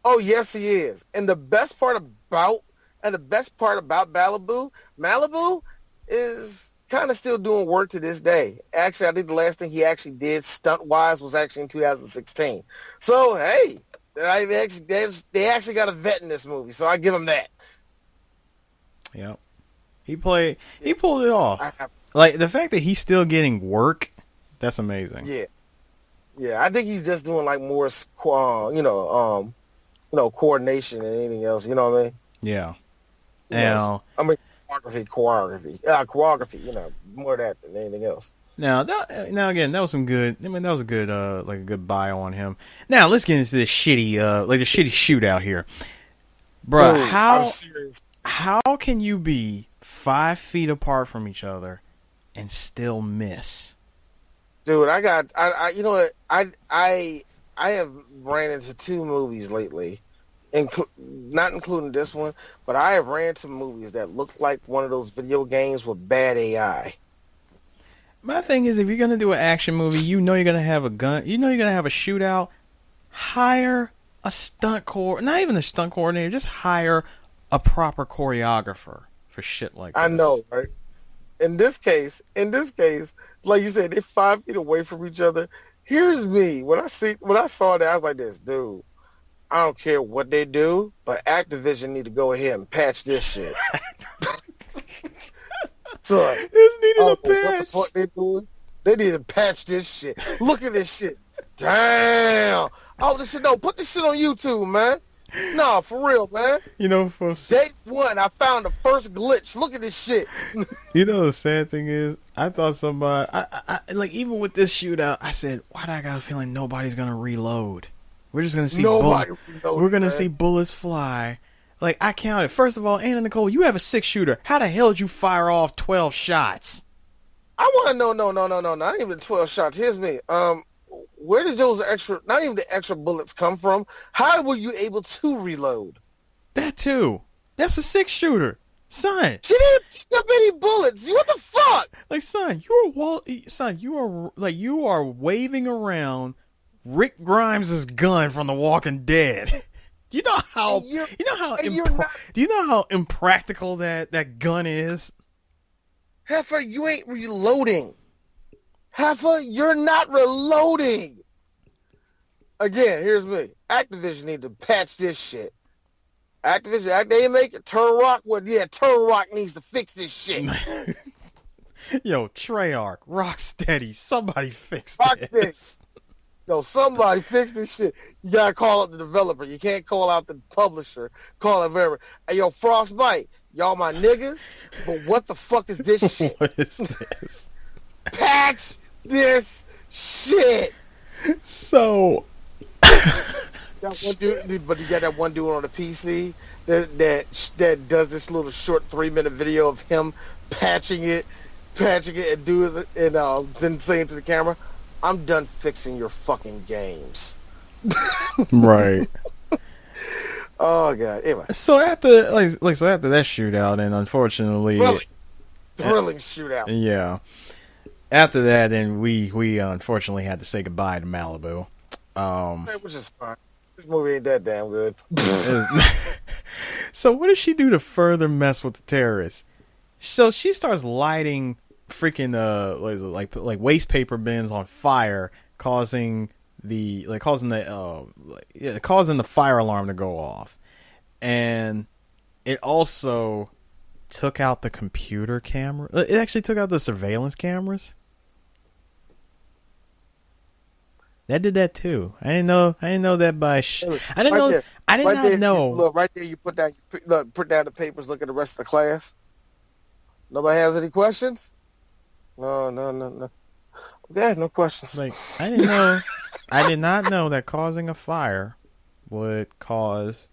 [SPEAKER 3] Oh, yes, he is. And the best part about Malibu is kind of still doing work to this day. Actually, I think the last thing he actually did stunt-wise was actually in 2016. So, hey, they actually got a vet in this movie, so I give him that.
[SPEAKER 4] Yep. He pulled it off. Like, the fact that he's still getting work, that's amazing.
[SPEAKER 3] Yeah. Yeah, I think he's just doing like more, coordination than anything else. You know what I mean?
[SPEAKER 4] Yeah.
[SPEAKER 3] Now, I mean, choreography. More of that than anything else.
[SPEAKER 4] Now again, that was some good. I mean, that was a good, like a good bio on him. Now let's get into this shitty, like the shitty shootout here, bruh.
[SPEAKER 3] Dude,
[SPEAKER 4] how can you be 5 feet apart from each other and still miss?
[SPEAKER 3] Dude, I you know what? I have ran into 2 movies lately, not including this one, but I have ran into movies that look like one of those video games with bad AI.
[SPEAKER 4] My thing is, if you're gonna do an action movie, you know you're gonna have a gun, you know you're gonna have a shootout. Hire a not even a stunt coordinator, just hire a proper choreographer for shit like this.
[SPEAKER 3] I know, right? In this case, like you said, they're 5 feet away from each other. Here's me. When I saw that, I was like this, dude. I don't care what they do, but Activision need to go ahead and patch this shit. So,
[SPEAKER 4] this needed a patch.
[SPEAKER 3] What the fuck they doing? They need to patch this shit. Look at this shit. Damn. Oh, this shit, no, put this shit on YouTube, man. No, for real, man.
[SPEAKER 4] For
[SPEAKER 3] day 1, I found the first glitch. Look at this shit.
[SPEAKER 4] The sad thing is, I thought somebody, I like, even with this shootout, I said, why do I got a feeling nobody's gonna reload? We're just gonna see we're gonna see bullets fly. Like, I counted. First of all, Anna Nicole, you have a 6-shooter. How the hell did you fire off 12 shots?
[SPEAKER 3] I want to know, no, not even 12 shots. Here's me. Where did those not even the extra bullets come from? How were you able to reload?
[SPEAKER 4] That too. That's a 6-shooter. Son.
[SPEAKER 3] She didn't pick up any bullets. What the fuck?
[SPEAKER 4] Like, son, you are waving around Rick Grimes' gun from The Walking Dead. Do you know how impractical that gun is?
[SPEAKER 3] Heifer, you ain't reloading. Heifer, you're not reloading. Again, here's me. Activision need to patch this shit. Activision, they make it. Turn Rock, Turn Rock needs to fix this shit.
[SPEAKER 4] Yo, Treyarch, Rocksteady, somebody fix this.
[SPEAKER 3] Yo, somebody fix this shit. You gotta call out the developer. You can't call out the publisher. Call it whatever. Hey, yo, Frostbite, y'all my niggas, but what the fuck is this shit?
[SPEAKER 4] What is this?
[SPEAKER 3] Patch this shit.
[SPEAKER 4] So,
[SPEAKER 3] that one dude, but you got that one dude on the PC that does this little short 3-minute video of him patching it, and then saying to the camera, I'm done fixing your fucking games.
[SPEAKER 4] Right.
[SPEAKER 3] Oh god. Anyway.
[SPEAKER 4] So after that shootout, and unfortunately,
[SPEAKER 3] thrilling shootout.
[SPEAKER 4] Yeah. After that, then we unfortunately had to say goodbye to Malibu.
[SPEAKER 3] Which is fine. This movie ain't that damn good.
[SPEAKER 4] So what does she do to further mess with the terrorists? So she starts lighting freaking like waste paper bins on fire, causing the fire alarm to go off, and it also took out the computer camera. It actually took out the surveillance cameras. That did that too. I didn't know that I didn't know.
[SPEAKER 3] Look right there. You put down the papers. Look at the rest of the class. Nobody has any questions? No. Okay, no questions.
[SPEAKER 4] Like, I did not know that causing a fire would cause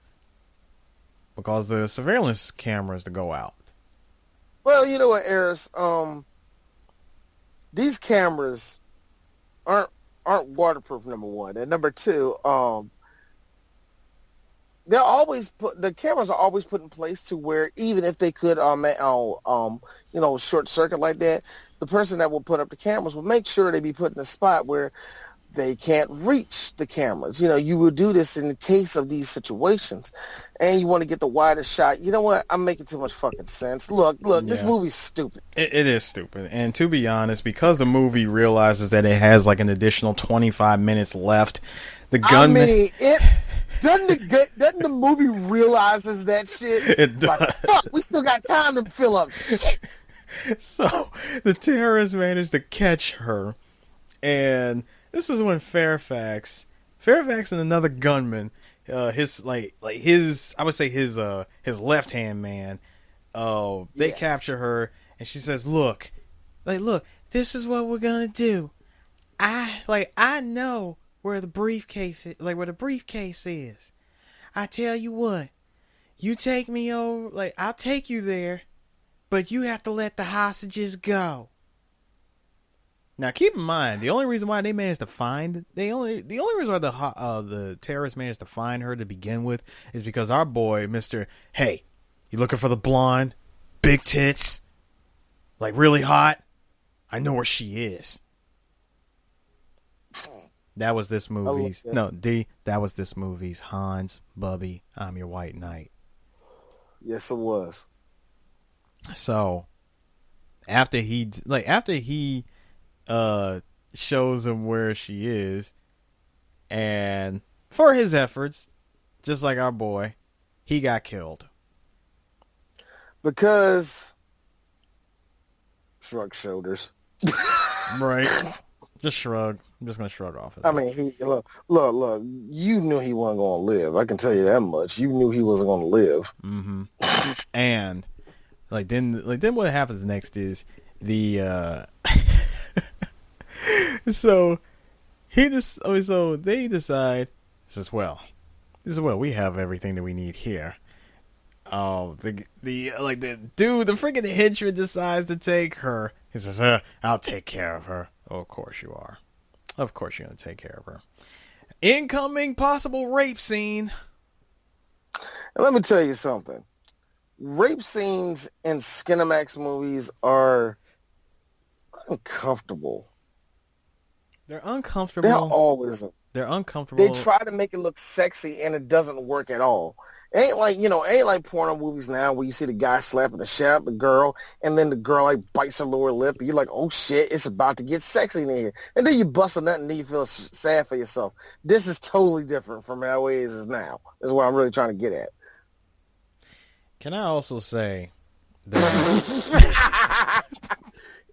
[SPEAKER 4] the surveillance cameras to go out.
[SPEAKER 3] Well, you know what, Eris? These cameras aren't waterproof, number one, and number two, the cameras are always put in place to where even if they could short circuit like that, the person that will put up the cameras will make sure they be put in a spot where they can't reach the cameras. You will do this in the case of these situations, and you want to get the widest shot. You know what? I'm making too much fucking sense. Look, this movie's stupid.
[SPEAKER 4] It is stupid. And to be honest, because the movie realizes that it has like an additional 25 minutes left, the gunman...
[SPEAKER 3] Doesn't the movie realizes that shit?
[SPEAKER 4] It does.
[SPEAKER 3] Like, fuck, we still got time to fill up. Shit.
[SPEAKER 4] So the terrorists managed to catch her, and this is when Fairfax and another gunman, his left hand man, they capture her, and she says, look, this is what we're gonna do. I know where the briefcase is. I tell you what, you take me over, I'll take you there, but you have to let the hostages go. Now, keep in mind, the only reason why they managed to find the only reason why the terrorists managed to find her to begin with is because our boy, Mr. Hey, you looking for the blonde, big tits, really hot? I know where she is. That was this movie's that was this movie's Hans, Bubby, I'm Your White Knight.
[SPEAKER 3] Yes, it was.
[SPEAKER 4] So after he shows him where she is, and for his efforts, just like our boy, he got killed.
[SPEAKER 3] Because shrug shoulders.
[SPEAKER 4] Right. Just shrug. I'm just gonna shrug off of that.
[SPEAKER 3] I mean, look. You knew he wasn't gonna live. I can tell you that much. You knew he wasn't gonna live.
[SPEAKER 4] Mm-hmm. And then what happens next is the so they decide this is well we have everything that we need here. The freaking henchman decides to take her. He says, I'll take care of her. Oh, of course you are. Of course you're gonna take care of her. Incoming possible rape scene.
[SPEAKER 3] And let me tell you something. Rape scenes in Skinamax movies are uncomfortable.
[SPEAKER 4] They're uncomfortable. They're uncomfortable.
[SPEAKER 3] They try to make it look sexy and it doesn't work at all. It ain't like porno movies now where you see the guy slapping the shit out of the girl and then the girl bites her lower lip and you're like, oh shit, it's about to get sexy in here. And then you bust a nut and then you feel sad for yourself. This is totally different from how it is now. Is what I'm really trying to get at.
[SPEAKER 4] Can I also say that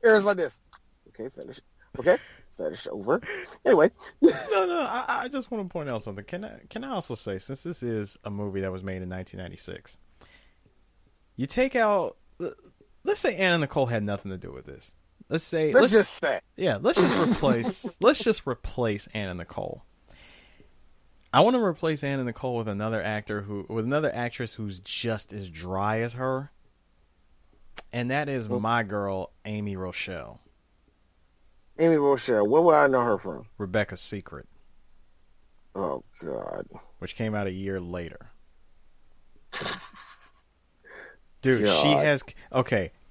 [SPEAKER 3] Eric's like this. Okay, finish. Okay, finish over. Anyway.
[SPEAKER 4] No. I just want to point out something. Can I also say, since this is a movie that was made in 1996, you take out. Let's say Anna Nicole had nothing to do with this. Let's just replace Anna Nicole. I want to replace Anna Nicole with another actress who's just as dry as her, and that is my girl Amy Rochelle.
[SPEAKER 3] Amy Rochelle, where would I know her from?
[SPEAKER 4] Rebecca's Secret.
[SPEAKER 3] Oh God.
[SPEAKER 4] Which came out a year later. Dude,
[SPEAKER 3] God.
[SPEAKER 4] she has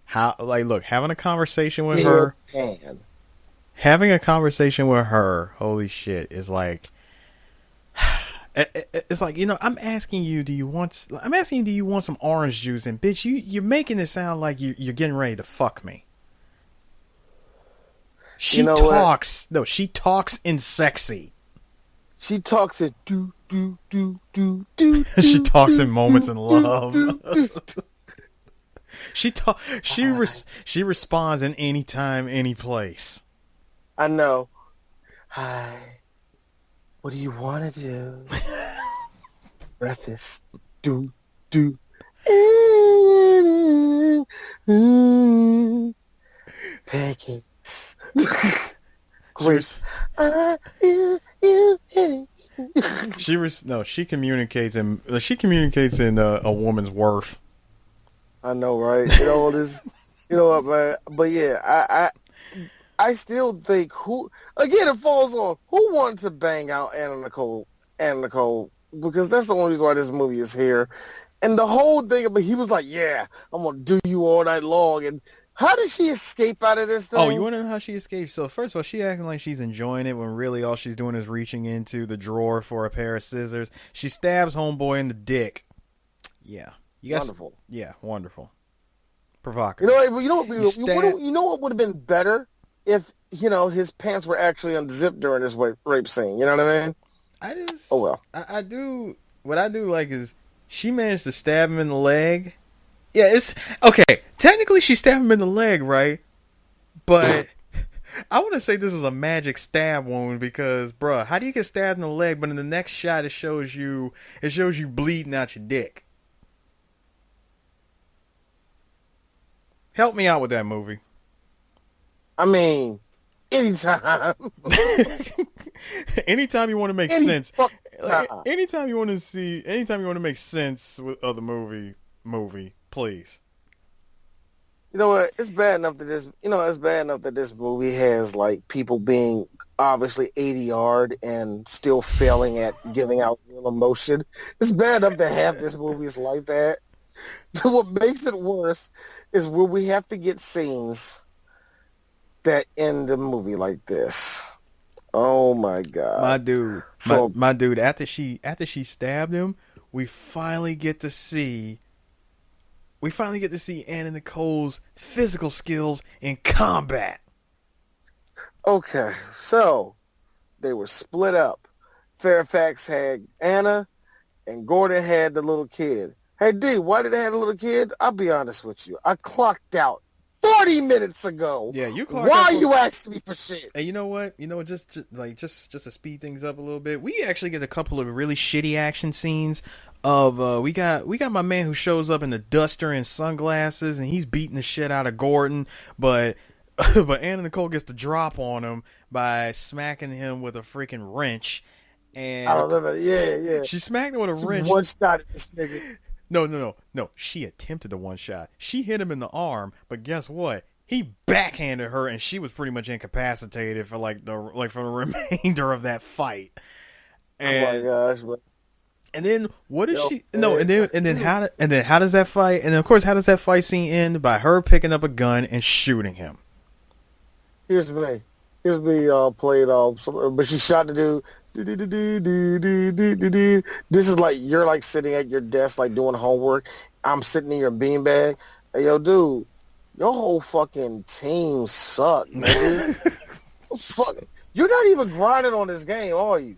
[SPEAKER 4] having a conversation with her. Having a conversation with her, holy shit, is like. It's like, I'm asking you, do you want some orange juice? And bitch, you're making it sound like you're getting ready to fuck me. She talks in sexy. She talks in she talks in moments in love. She responds in any time, any place.
[SPEAKER 3] I know. Hi. What do you want to do? Breakfast. Do. Pancakes. Grapes.
[SPEAKER 4] She communicates in a woman's worth.
[SPEAKER 3] I know, right? You know what, man? But yeah, I still think it falls on who wanted to bang out Anna Nicole, because that's the only reason why this movie is here. And the whole thing about he was like, yeah, I'm going to do you all night long. And how did she escape out of this thing?
[SPEAKER 4] Oh, you want to know how she escaped? So first of all, she acting like she's enjoying it when really all she's doing is reaching into the drawer for a pair of scissors. She stabs homeboy in the dick. Yeah.
[SPEAKER 3] Wonderful.
[SPEAKER 4] Yeah, wonderful. Provocative.
[SPEAKER 3] You know what would have been better? If, his pants were actually unzipped during this rape scene. You know what I mean? Oh, well.
[SPEAKER 4] I do... What I do like is she managed to stab him in the leg. Yeah, it's... Okay, technically she stabbed him in the leg, right? But I want to say this was a magic stab wound because, bruh, how do you get stabbed in the leg, but in the next shot it shows you bleeding out your dick? Help me out with that movie.
[SPEAKER 3] I mean, anytime.
[SPEAKER 4] Anytime you want to make sense. Anytime you want to make sense of the movie, please.
[SPEAKER 3] You know what? It's bad enough that this movie has like people being obviously 80-yard and still failing at giving out real emotion. It's bad enough that half this movie is like that. What makes it worse is when we have to get scenes that end the movie like this. Oh my god,
[SPEAKER 4] my dude! So my dude, after she stabbed him, we finally get to see Anna Nicole's physical skills in combat.
[SPEAKER 3] Okay, so they were split up. Fairfax had Anna, and Gordon had the little kid. Hey, D, why did they have a little kid? I'll be honest with you. I clocked out 40 minutes ago.
[SPEAKER 4] Yeah, you clocked out.
[SPEAKER 3] Why you asking me for shit?
[SPEAKER 4] And you know what? Just to speed things up a little bit, we actually get a couple of really shitty action scenes. We got my man who shows up in the duster and sunglasses, and he's beating the shit out of Gordon, but Anna Nicole gets the drop on him by smacking him with a freaking wrench. And
[SPEAKER 3] I remember, yeah.
[SPEAKER 4] She smacked him with a wrench.
[SPEAKER 3] One shot at this nigga.
[SPEAKER 4] No. She attempted a one shot. She hit him in the arm, but guess what? He backhanded her, and she was pretty much incapacitated for for the remainder of that fight. And,
[SPEAKER 3] oh my gosh! But
[SPEAKER 4] and then what is she? No, and then how does that fight? And then of course, how does that fight scene end? By her picking up a gun and shooting him.
[SPEAKER 3] Here's me played but she shot the dude. This is like you're like sitting at your desk like doing homework. I'm sitting in your beanbag. Hey, yo, dude, your whole fucking team suck, man. Fuck, you're not even grinding on this game, are you?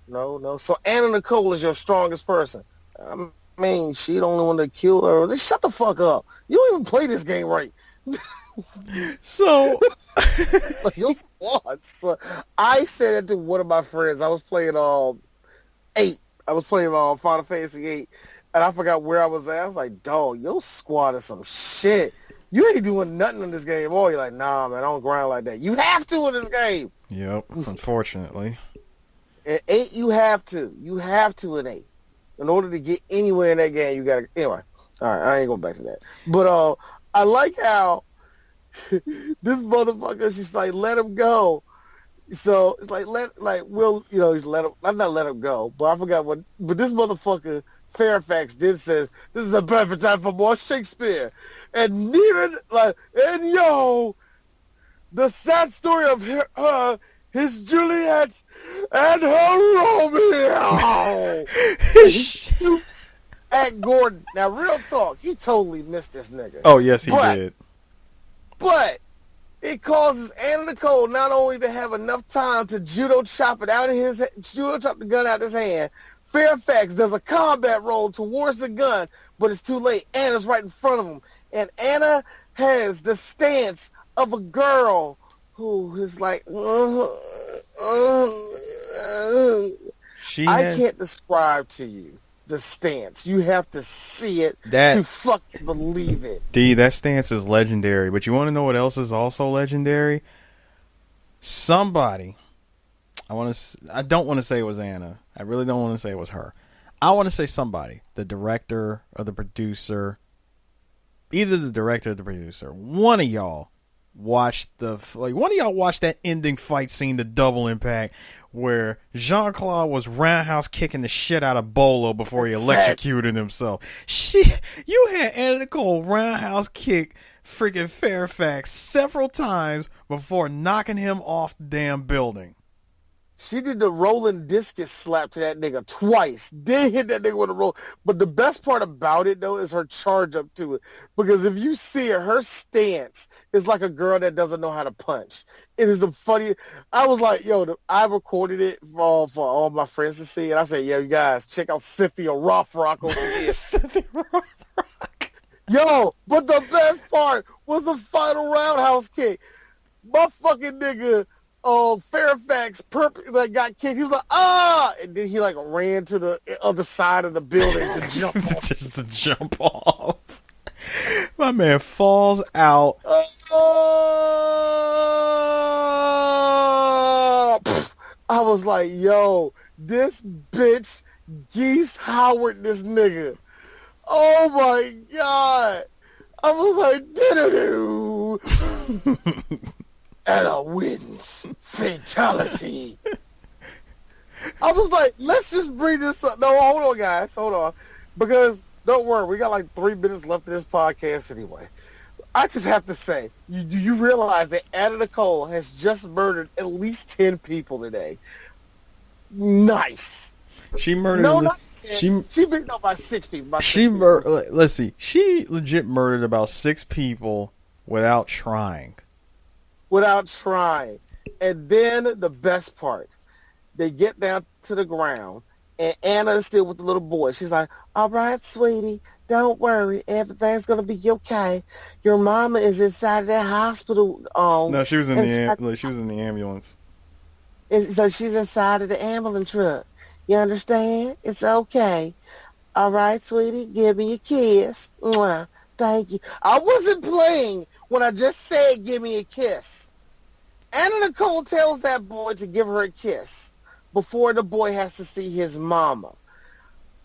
[SPEAKER 3] No. So Anna Nicole is your strongest person. I mean, she the only one that killed her. Just shut the fuck up. You don't even play this game right.
[SPEAKER 4] So
[SPEAKER 3] your squads. I said it to one of my friends. I was playing 8. I was playing Final Fantasy 8, and I forgot where I was at. I was like, dog, your squad is some shit. You ain't doing nothing in this game. Or you're like, nah, man, I don't grind like that. You have to in this game.
[SPEAKER 4] Yep, unfortunately.
[SPEAKER 3] At 8, you have to. You have to in 8. In order to get anywhere in that game, you gotta. Anyway, all right, I ain't going back to that. But I like how this motherfucker, she's like, let him go. So it's like, just let him. I'm not let him go, but I forgot what. But this motherfucker Fairfax did says this is a perfect time for more Shakespeare, and the sad story of her. His Juliet and her Romeo. At Gordon. Now, real talk, he totally missed this nigga.
[SPEAKER 4] Oh, yes, he did.
[SPEAKER 3] But it causes Anna Nicole not only to have enough time to judo chop the gun out of his hand. Fairfax does a combat roll towards the gun, but it's too late. Anna's right in front of him, and Anna has the stance of a girl who is like, I can't describe to you the stance. You have to see it to fucking believe it.
[SPEAKER 4] D, that stance is legendary. But you want to know what else is also legendary? Somebody, I don't want to say it was Anna. I really don't want to say it was her. I want to say somebody, the director or the producer, either the director or the producer. One of y'all watched that ending fight scene, the double impact, where Jean-Claude was roundhouse kicking the shit out of Bolo before he electrocuted himself. You had Anna Nicole roundhouse kick freaking Fairfax several times before knocking him off the damn building.
[SPEAKER 3] She did the rolling discus slap to that nigga twice. Did hit that nigga with a roll. But the best part about it, though, is her charge up to it. Because if you see it, her stance is like a girl that doesn't know how to punch. It is the funniest. I was like, I recorded it for all my friends to see. And I said, yo, you guys, check out Cynthia Rothrock over here.
[SPEAKER 4] Cynthia Rothrock.
[SPEAKER 3] Yo, but the best part was the final roundhouse kick. My fucking nigga... Fairfax got kicked. He was like, and then he ran to the other side of the building to jump off.
[SPEAKER 4] Just to jump off. My man falls out.
[SPEAKER 3] I was like, yo, this bitch Geese Howard this nigga. Oh my God. I was like, doo-doo-doo. Anna wins. Fatality. I was like, let's just bring this up. No, hold on, guys. Hold on. Because, don't worry, we got like 3 minutes left of this podcast anyway. I just have to say, you realize that Anna Nicole has just murdered at least 10 people today. Nice.
[SPEAKER 4] She murdered...
[SPEAKER 3] No, not 10. She beat up by 6 people.
[SPEAKER 4] Let's see. She legit murdered about 6 people without trying.
[SPEAKER 3] Without trying. And then the best part. They get down to the ground, and Anna is still with the little boy. She's like, all right, sweetie, don't worry. Everything's going to be okay. Your mama is inside of that hospital.
[SPEAKER 4] No, she was in the ambulance.
[SPEAKER 3] So she's inside of the ambulance truck. You understand? It's okay. All right, sweetie, give me a kiss. Mwah. Thank you. I wasn't playing when I just said give me a kiss. Anna Nicole tells that boy to give her a kiss before the boy has to see his mama.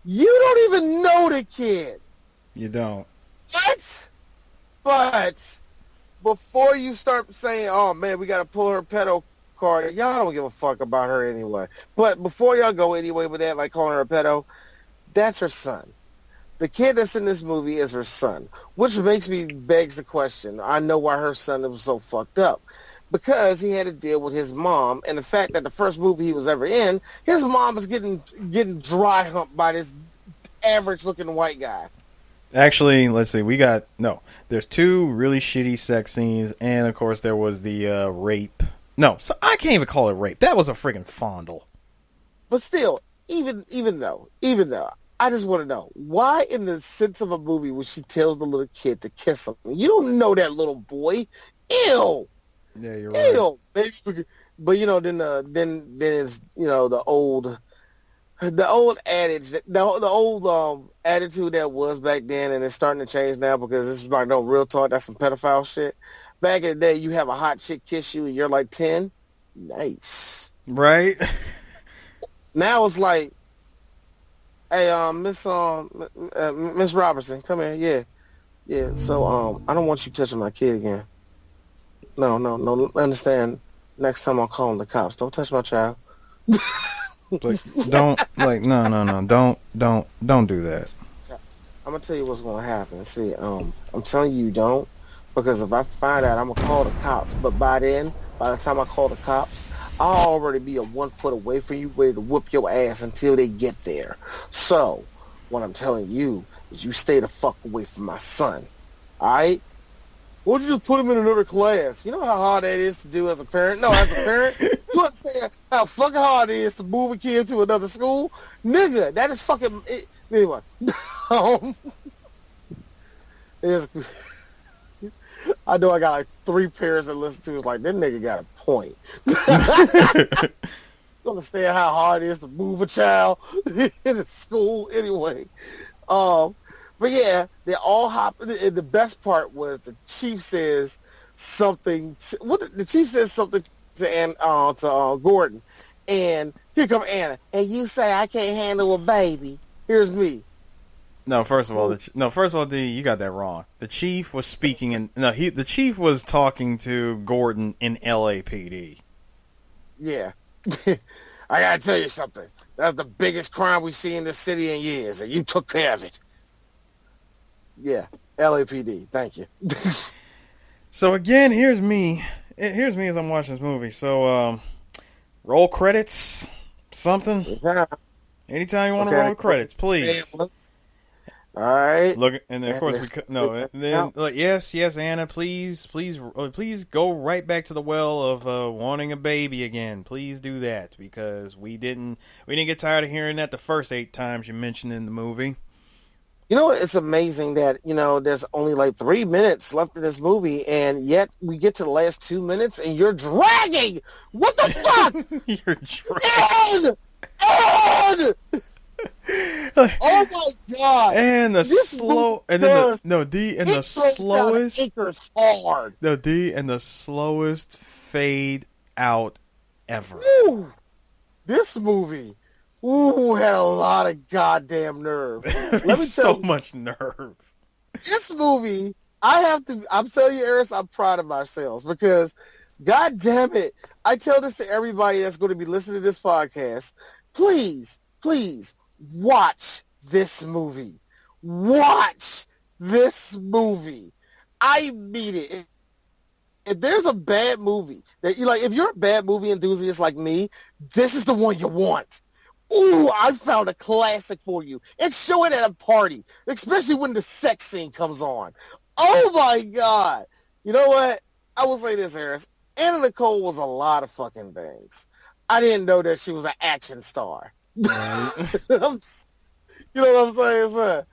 [SPEAKER 3] You don't even know the kid.
[SPEAKER 4] You don't.
[SPEAKER 3] But before you start saying, oh, man, we got to pull her pedo card, y'all don't give a fuck about her anyway. But before y'all go anyway with that, like calling her a pedo, that's her son. The kid that's in this movie is her son, which begs the question. I know why her son was so fucked up. Because he had to deal with his mom, and the fact that the first movie he was ever in, his mom was getting dry humped by this average-looking white guy.
[SPEAKER 4] Actually, let's see. There's 2 really shitty sex scenes, and of course there was the rape. No, so I can't even call it rape. That was a friggin' fondle.
[SPEAKER 3] But still, even though, I just want to know, why in the sense of a movie when she tells the little kid to kiss him? You don't know that little boy. Ew!
[SPEAKER 4] Yeah, you're right.
[SPEAKER 3] Ew, baby. But then it's the old adage, the old attitude that was back then, and it's starting to change now because this is like no real talk. That's some pedophile shit. Back in the day, you have a hot chick kiss you and you're like 10. Nice,
[SPEAKER 4] right?
[SPEAKER 3] Now it's like, hey, Miss Robertson, come here. Yeah. So I don't want you touching my kid again. No. Understand? Next time I'm calling the cops. Don't touch my child.
[SPEAKER 4] No. Don't do that.
[SPEAKER 3] I'm gonna tell you what's gonna happen. See, I'm telling you don't, because if I find out, I'm gonna call the cops. But by the time I call the cops, I'll already be 1 foot away from you, ready to whoop your ass until they get there. So, what I'm telling you is, you stay the fuck away from my son. All right? Why don't you just put him in another class? You know how hard that is to do as a parent? No, as a parent, you understand how fucking hard it is to move a kid to another school? Nigga, that is fucking... Anyway. I know I got like 3 parents that listen to it. It's like, that nigga got a point. You understand how hard it is to move a child in a school anyway. But yeah, they all hop. And the best part was the chief says something. The chief says something to Gordon, and here come Anna. And you say I can't handle a baby. Here's me.
[SPEAKER 4] No, first of all, you got that wrong. The chief was speaking the chief was talking to Gordon in LAPD.
[SPEAKER 3] Yeah, I gotta tell you something. That's the biggest crime we've seen in this city in years, and you took care of it. Yeah, LAPD. Thank you.
[SPEAKER 4] So again, here's me as I'm watching this movie. So, roll credits, something. Anytime you want to roll credits, please.
[SPEAKER 3] All right.
[SPEAKER 4] Look, and then of course yes, Anna, please go right back to the well of wanting a baby again. Please do that, because we didn't get tired of hearing that the first 8 times you mentioned in the movie.
[SPEAKER 3] You know, it's amazing that, there's only like 3 minutes left in this movie, and yet we get to the last 2 minutes, and you're dragging! What the fuck?
[SPEAKER 4] You're dragging.
[SPEAKER 3] Ed! Oh my god!
[SPEAKER 4] And the
[SPEAKER 3] This
[SPEAKER 4] slow, and
[SPEAKER 3] does-
[SPEAKER 4] then D and the
[SPEAKER 3] it throws down
[SPEAKER 4] slowest,
[SPEAKER 3] anchors hard.
[SPEAKER 4] no D and the slowest fade out ever.
[SPEAKER 3] Ooh, this movie, had a lot of goddamn nerve. Let me
[SPEAKER 4] so
[SPEAKER 3] tell you,
[SPEAKER 4] much nerve.
[SPEAKER 3] this movie, I'm telling you, Eris, I'm proud of ourselves because, god damn it, I tell this to everybody that's going to be listening to this podcast. Please, watch this movie. Watch this movie. I mean it. If there's a bad movie that you like, if you're a bad movie enthusiast like me, this is the one you want. Ooh, I found a classic for you. And show it at a party, especially when the sex scene comes on. Oh my god. You know what? I will say this, Harris. Anna Nicole was a lot of fucking things. I didn't know that she was an action star.
[SPEAKER 4] Right.
[SPEAKER 3] You know what I'm saying, sir?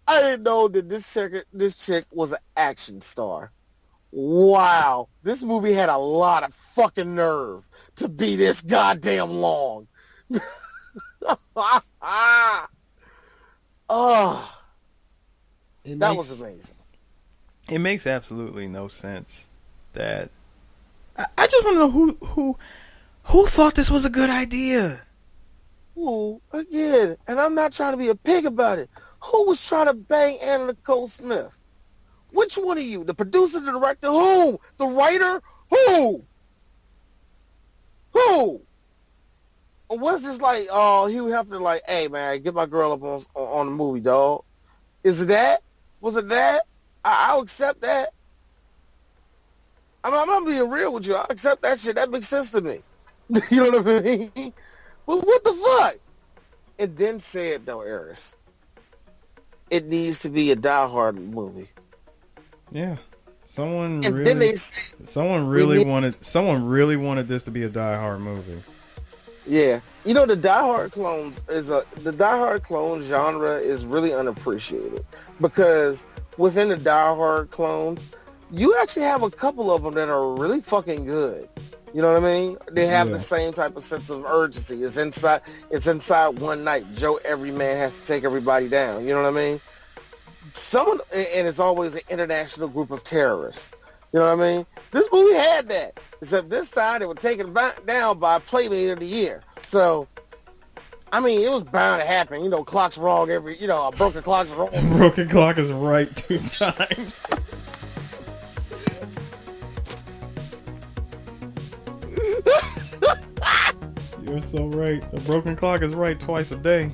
[SPEAKER 3] I didn't know that this chick was an action star. Wow. This movie had a lot of fucking nerve to be this goddamn long. Oh, that was amazing.
[SPEAKER 4] It makes absolutely no sense that I just want to know who thought this was a good idea.
[SPEAKER 3] Ooh, again, and I'm not trying to be a pig about it. Who was trying to bang Anna Nicole Smith? Which one of you? The producer, the director? Who? The writer? Who? Or was this like, oh, Hugh Hefner like, hey, man, get my girl up on the movie, dog? Is it that? Was it that? I'll accept that. I'm not being real with you. I'll accept that shit. That makes sense to me. You know what I mean? But what the fuck? And then said, though, Eris, it needs to be a Die Hard movie.
[SPEAKER 4] Yeah. Someone
[SPEAKER 3] and
[SPEAKER 4] really wanted this to be a Die Hard movie.
[SPEAKER 3] Yeah. You know, the Die Hard clone genre is really unappreciated because within the Die Hard clones, you actually have a couple of them that are really fucking good. You know what I mean? They have the same type of sense of urgency. It's inside one night. Joe Everyman has to take everybody down. You know what I mean? And it's always an international group of terrorists. You know what I mean? This movie had that. Except this time, it was taken down by Playmate of the Year. So, I mean, it was bound to happen. You know, clock's wrong a broken clock's wrong.
[SPEAKER 4] Broken clock is right 2 times. You're so right. A broken clock is right twice a day.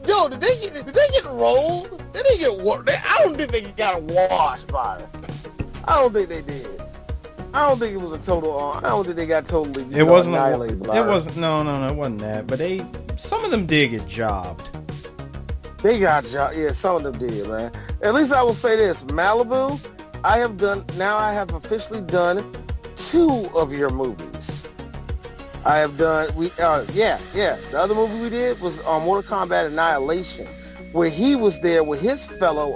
[SPEAKER 3] Yo, did they get rolled? Did they get washed? I don't think they got washed by it. I don't think they did. I don't think it was a total. I don't think they got totally.
[SPEAKER 4] It wasn't.
[SPEAKER 3] Annihilated.
[SPEAKER 4] It wasn't. No, it wasn't that. But some of them did get jobbed.
[SPEAKER 3] They got jobbed. Yeah, some of them did, man. At least I will say this: Malibu, I have officially done 2 of your movies. I have done. The other movie we did was Mortal Kombat Annihilation, where he was there with his fellow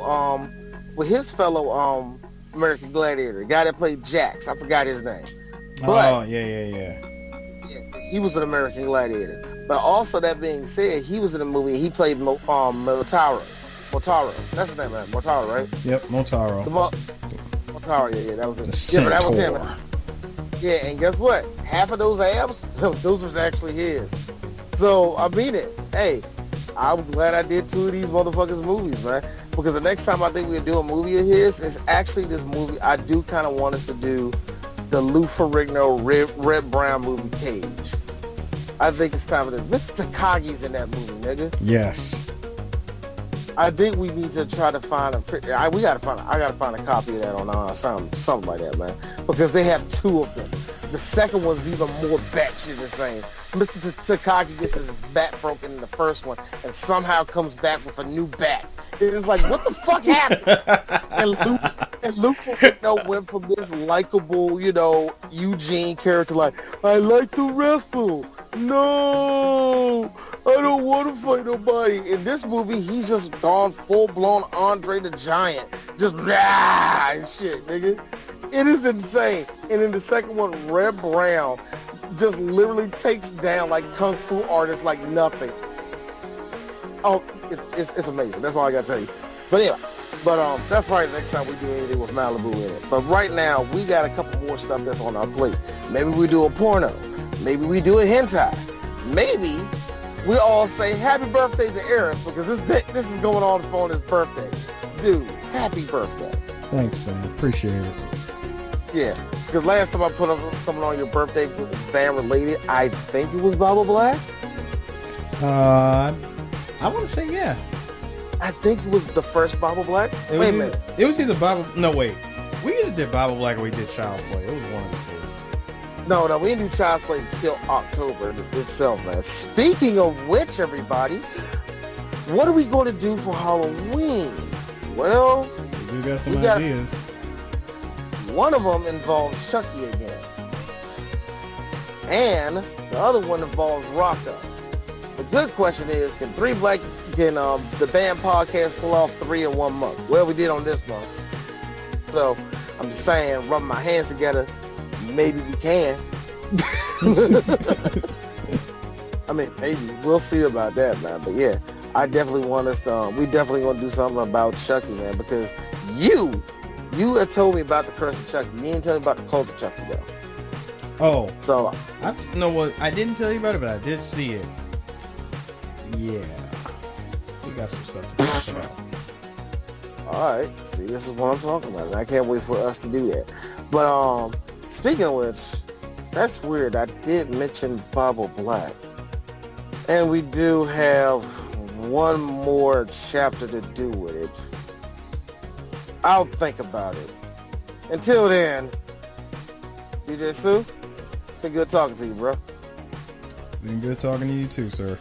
[SPEAKER 3] American Gladiator, the guy that played Jax. I forgot his name. But,
[SPEAKER 4] yeah.
[SPEAKER 3] He was an American Gladiator. But also, that being said, he was in a movie. He played Motaro. That's his name, right? Motaro, right?
[SPEAKER 4] Yep, Motaro.
[SPEAKER 3] Motaro, yeah, that was it.
[SPEAKER 4] Centaur.
[SPEAKER 3] That was him. Yeah, and guess what? Half of those abs, those was actually his. So, I mean it. Hey, I'm glad I did 2 of these motherfuckers movies, man. Because the next time I think we'll do a movie of his is actually this movie. I do kind of want us to do the Lou Ferrigno Red Brown movie Cage. I think it's time for this. Mr. Takagi's in that movie, nigga.
[SPEAKER 4] Yes.
[SPEAKER 3] I think we need to try to find I gotta find a copy of that on something like that, man. Because they have 2 of them. The second one's even more batshit insane. Mr. Takagi gets his back broken in the first one and somehow comes back with a new back. It's like, what the fuck happened? and Luke went from this likable, Eugene character like, I like to wrestle. No, I don't want to fight nobody. In this movie, he's just gone full-blown Andre the Giant. Just blah and shit, nigga. It is insane. And in the second one, Red Brown just literally takes down like kung fu artists like nothing. Oh, it's amazing. That's all I gotta tell you. But anyway, that's probably the next time we do anything with Malibu in it. But right now, we got a couple more stuff that's on our plate. Maybe we do a porno. Maybe we do a hentai. Maybe we all say happy birthday to Eris because this is going on for his birthday. Dude, happy birthday.
[SPEAKER 5] Thanks, man. Appreciate it.
[SPEAKER 3] Yeah, because last time I put something on your birthday that was band related, I think it was Bubble Black.
[SPEAKER 5] I want to say yeah.
[SPEAKER 3] I think it was the first Bubble Black. Wait a minute.
[SPEAKER 4] It was either Bible. No, wait. We either did Bible Black or we did Child Play. It was one of the two.
[SPEAKER 3] No, we didn't do Child Play until October itself, man. Speaking of which, everybody, what are we going to do for Halloween? Well,
[SPEAKER 5] we got some ideas.
[SPEAKER 3] One of them involves Chucky again. And the other one involves Rocco. The good question is, can the BAMPodcast pull off 3 in 1 month? Well, we did on this month. So, I'm just saying, rubbing my hands together, maybe we can. I mean, maybe. We'll see about that, man. But yeah, I definitely want us to, we definitely want to do something about Chucky, man, because you had told me about the curse of Chucky. You didn't tell me about the cult of Chucky, though.
[SPEAKER 4] Oh.
[SPEAKER 3] So,
[SPEAKER 4] I didn't tell you about it, but I did see it. Yeah. We got some stuff to talk about.
[SPEAKER 3] Alright, see, this is what I'm talking about. And I can't wait for us to do that. But, speaking of which, that's weird. I did mention Bible Black. And we do have one more chapter to do with it. I'll think about it. Until then, DJ Sue, been good talking to you, bro.
[SPEAKER 5] Been good talking to you too, sir.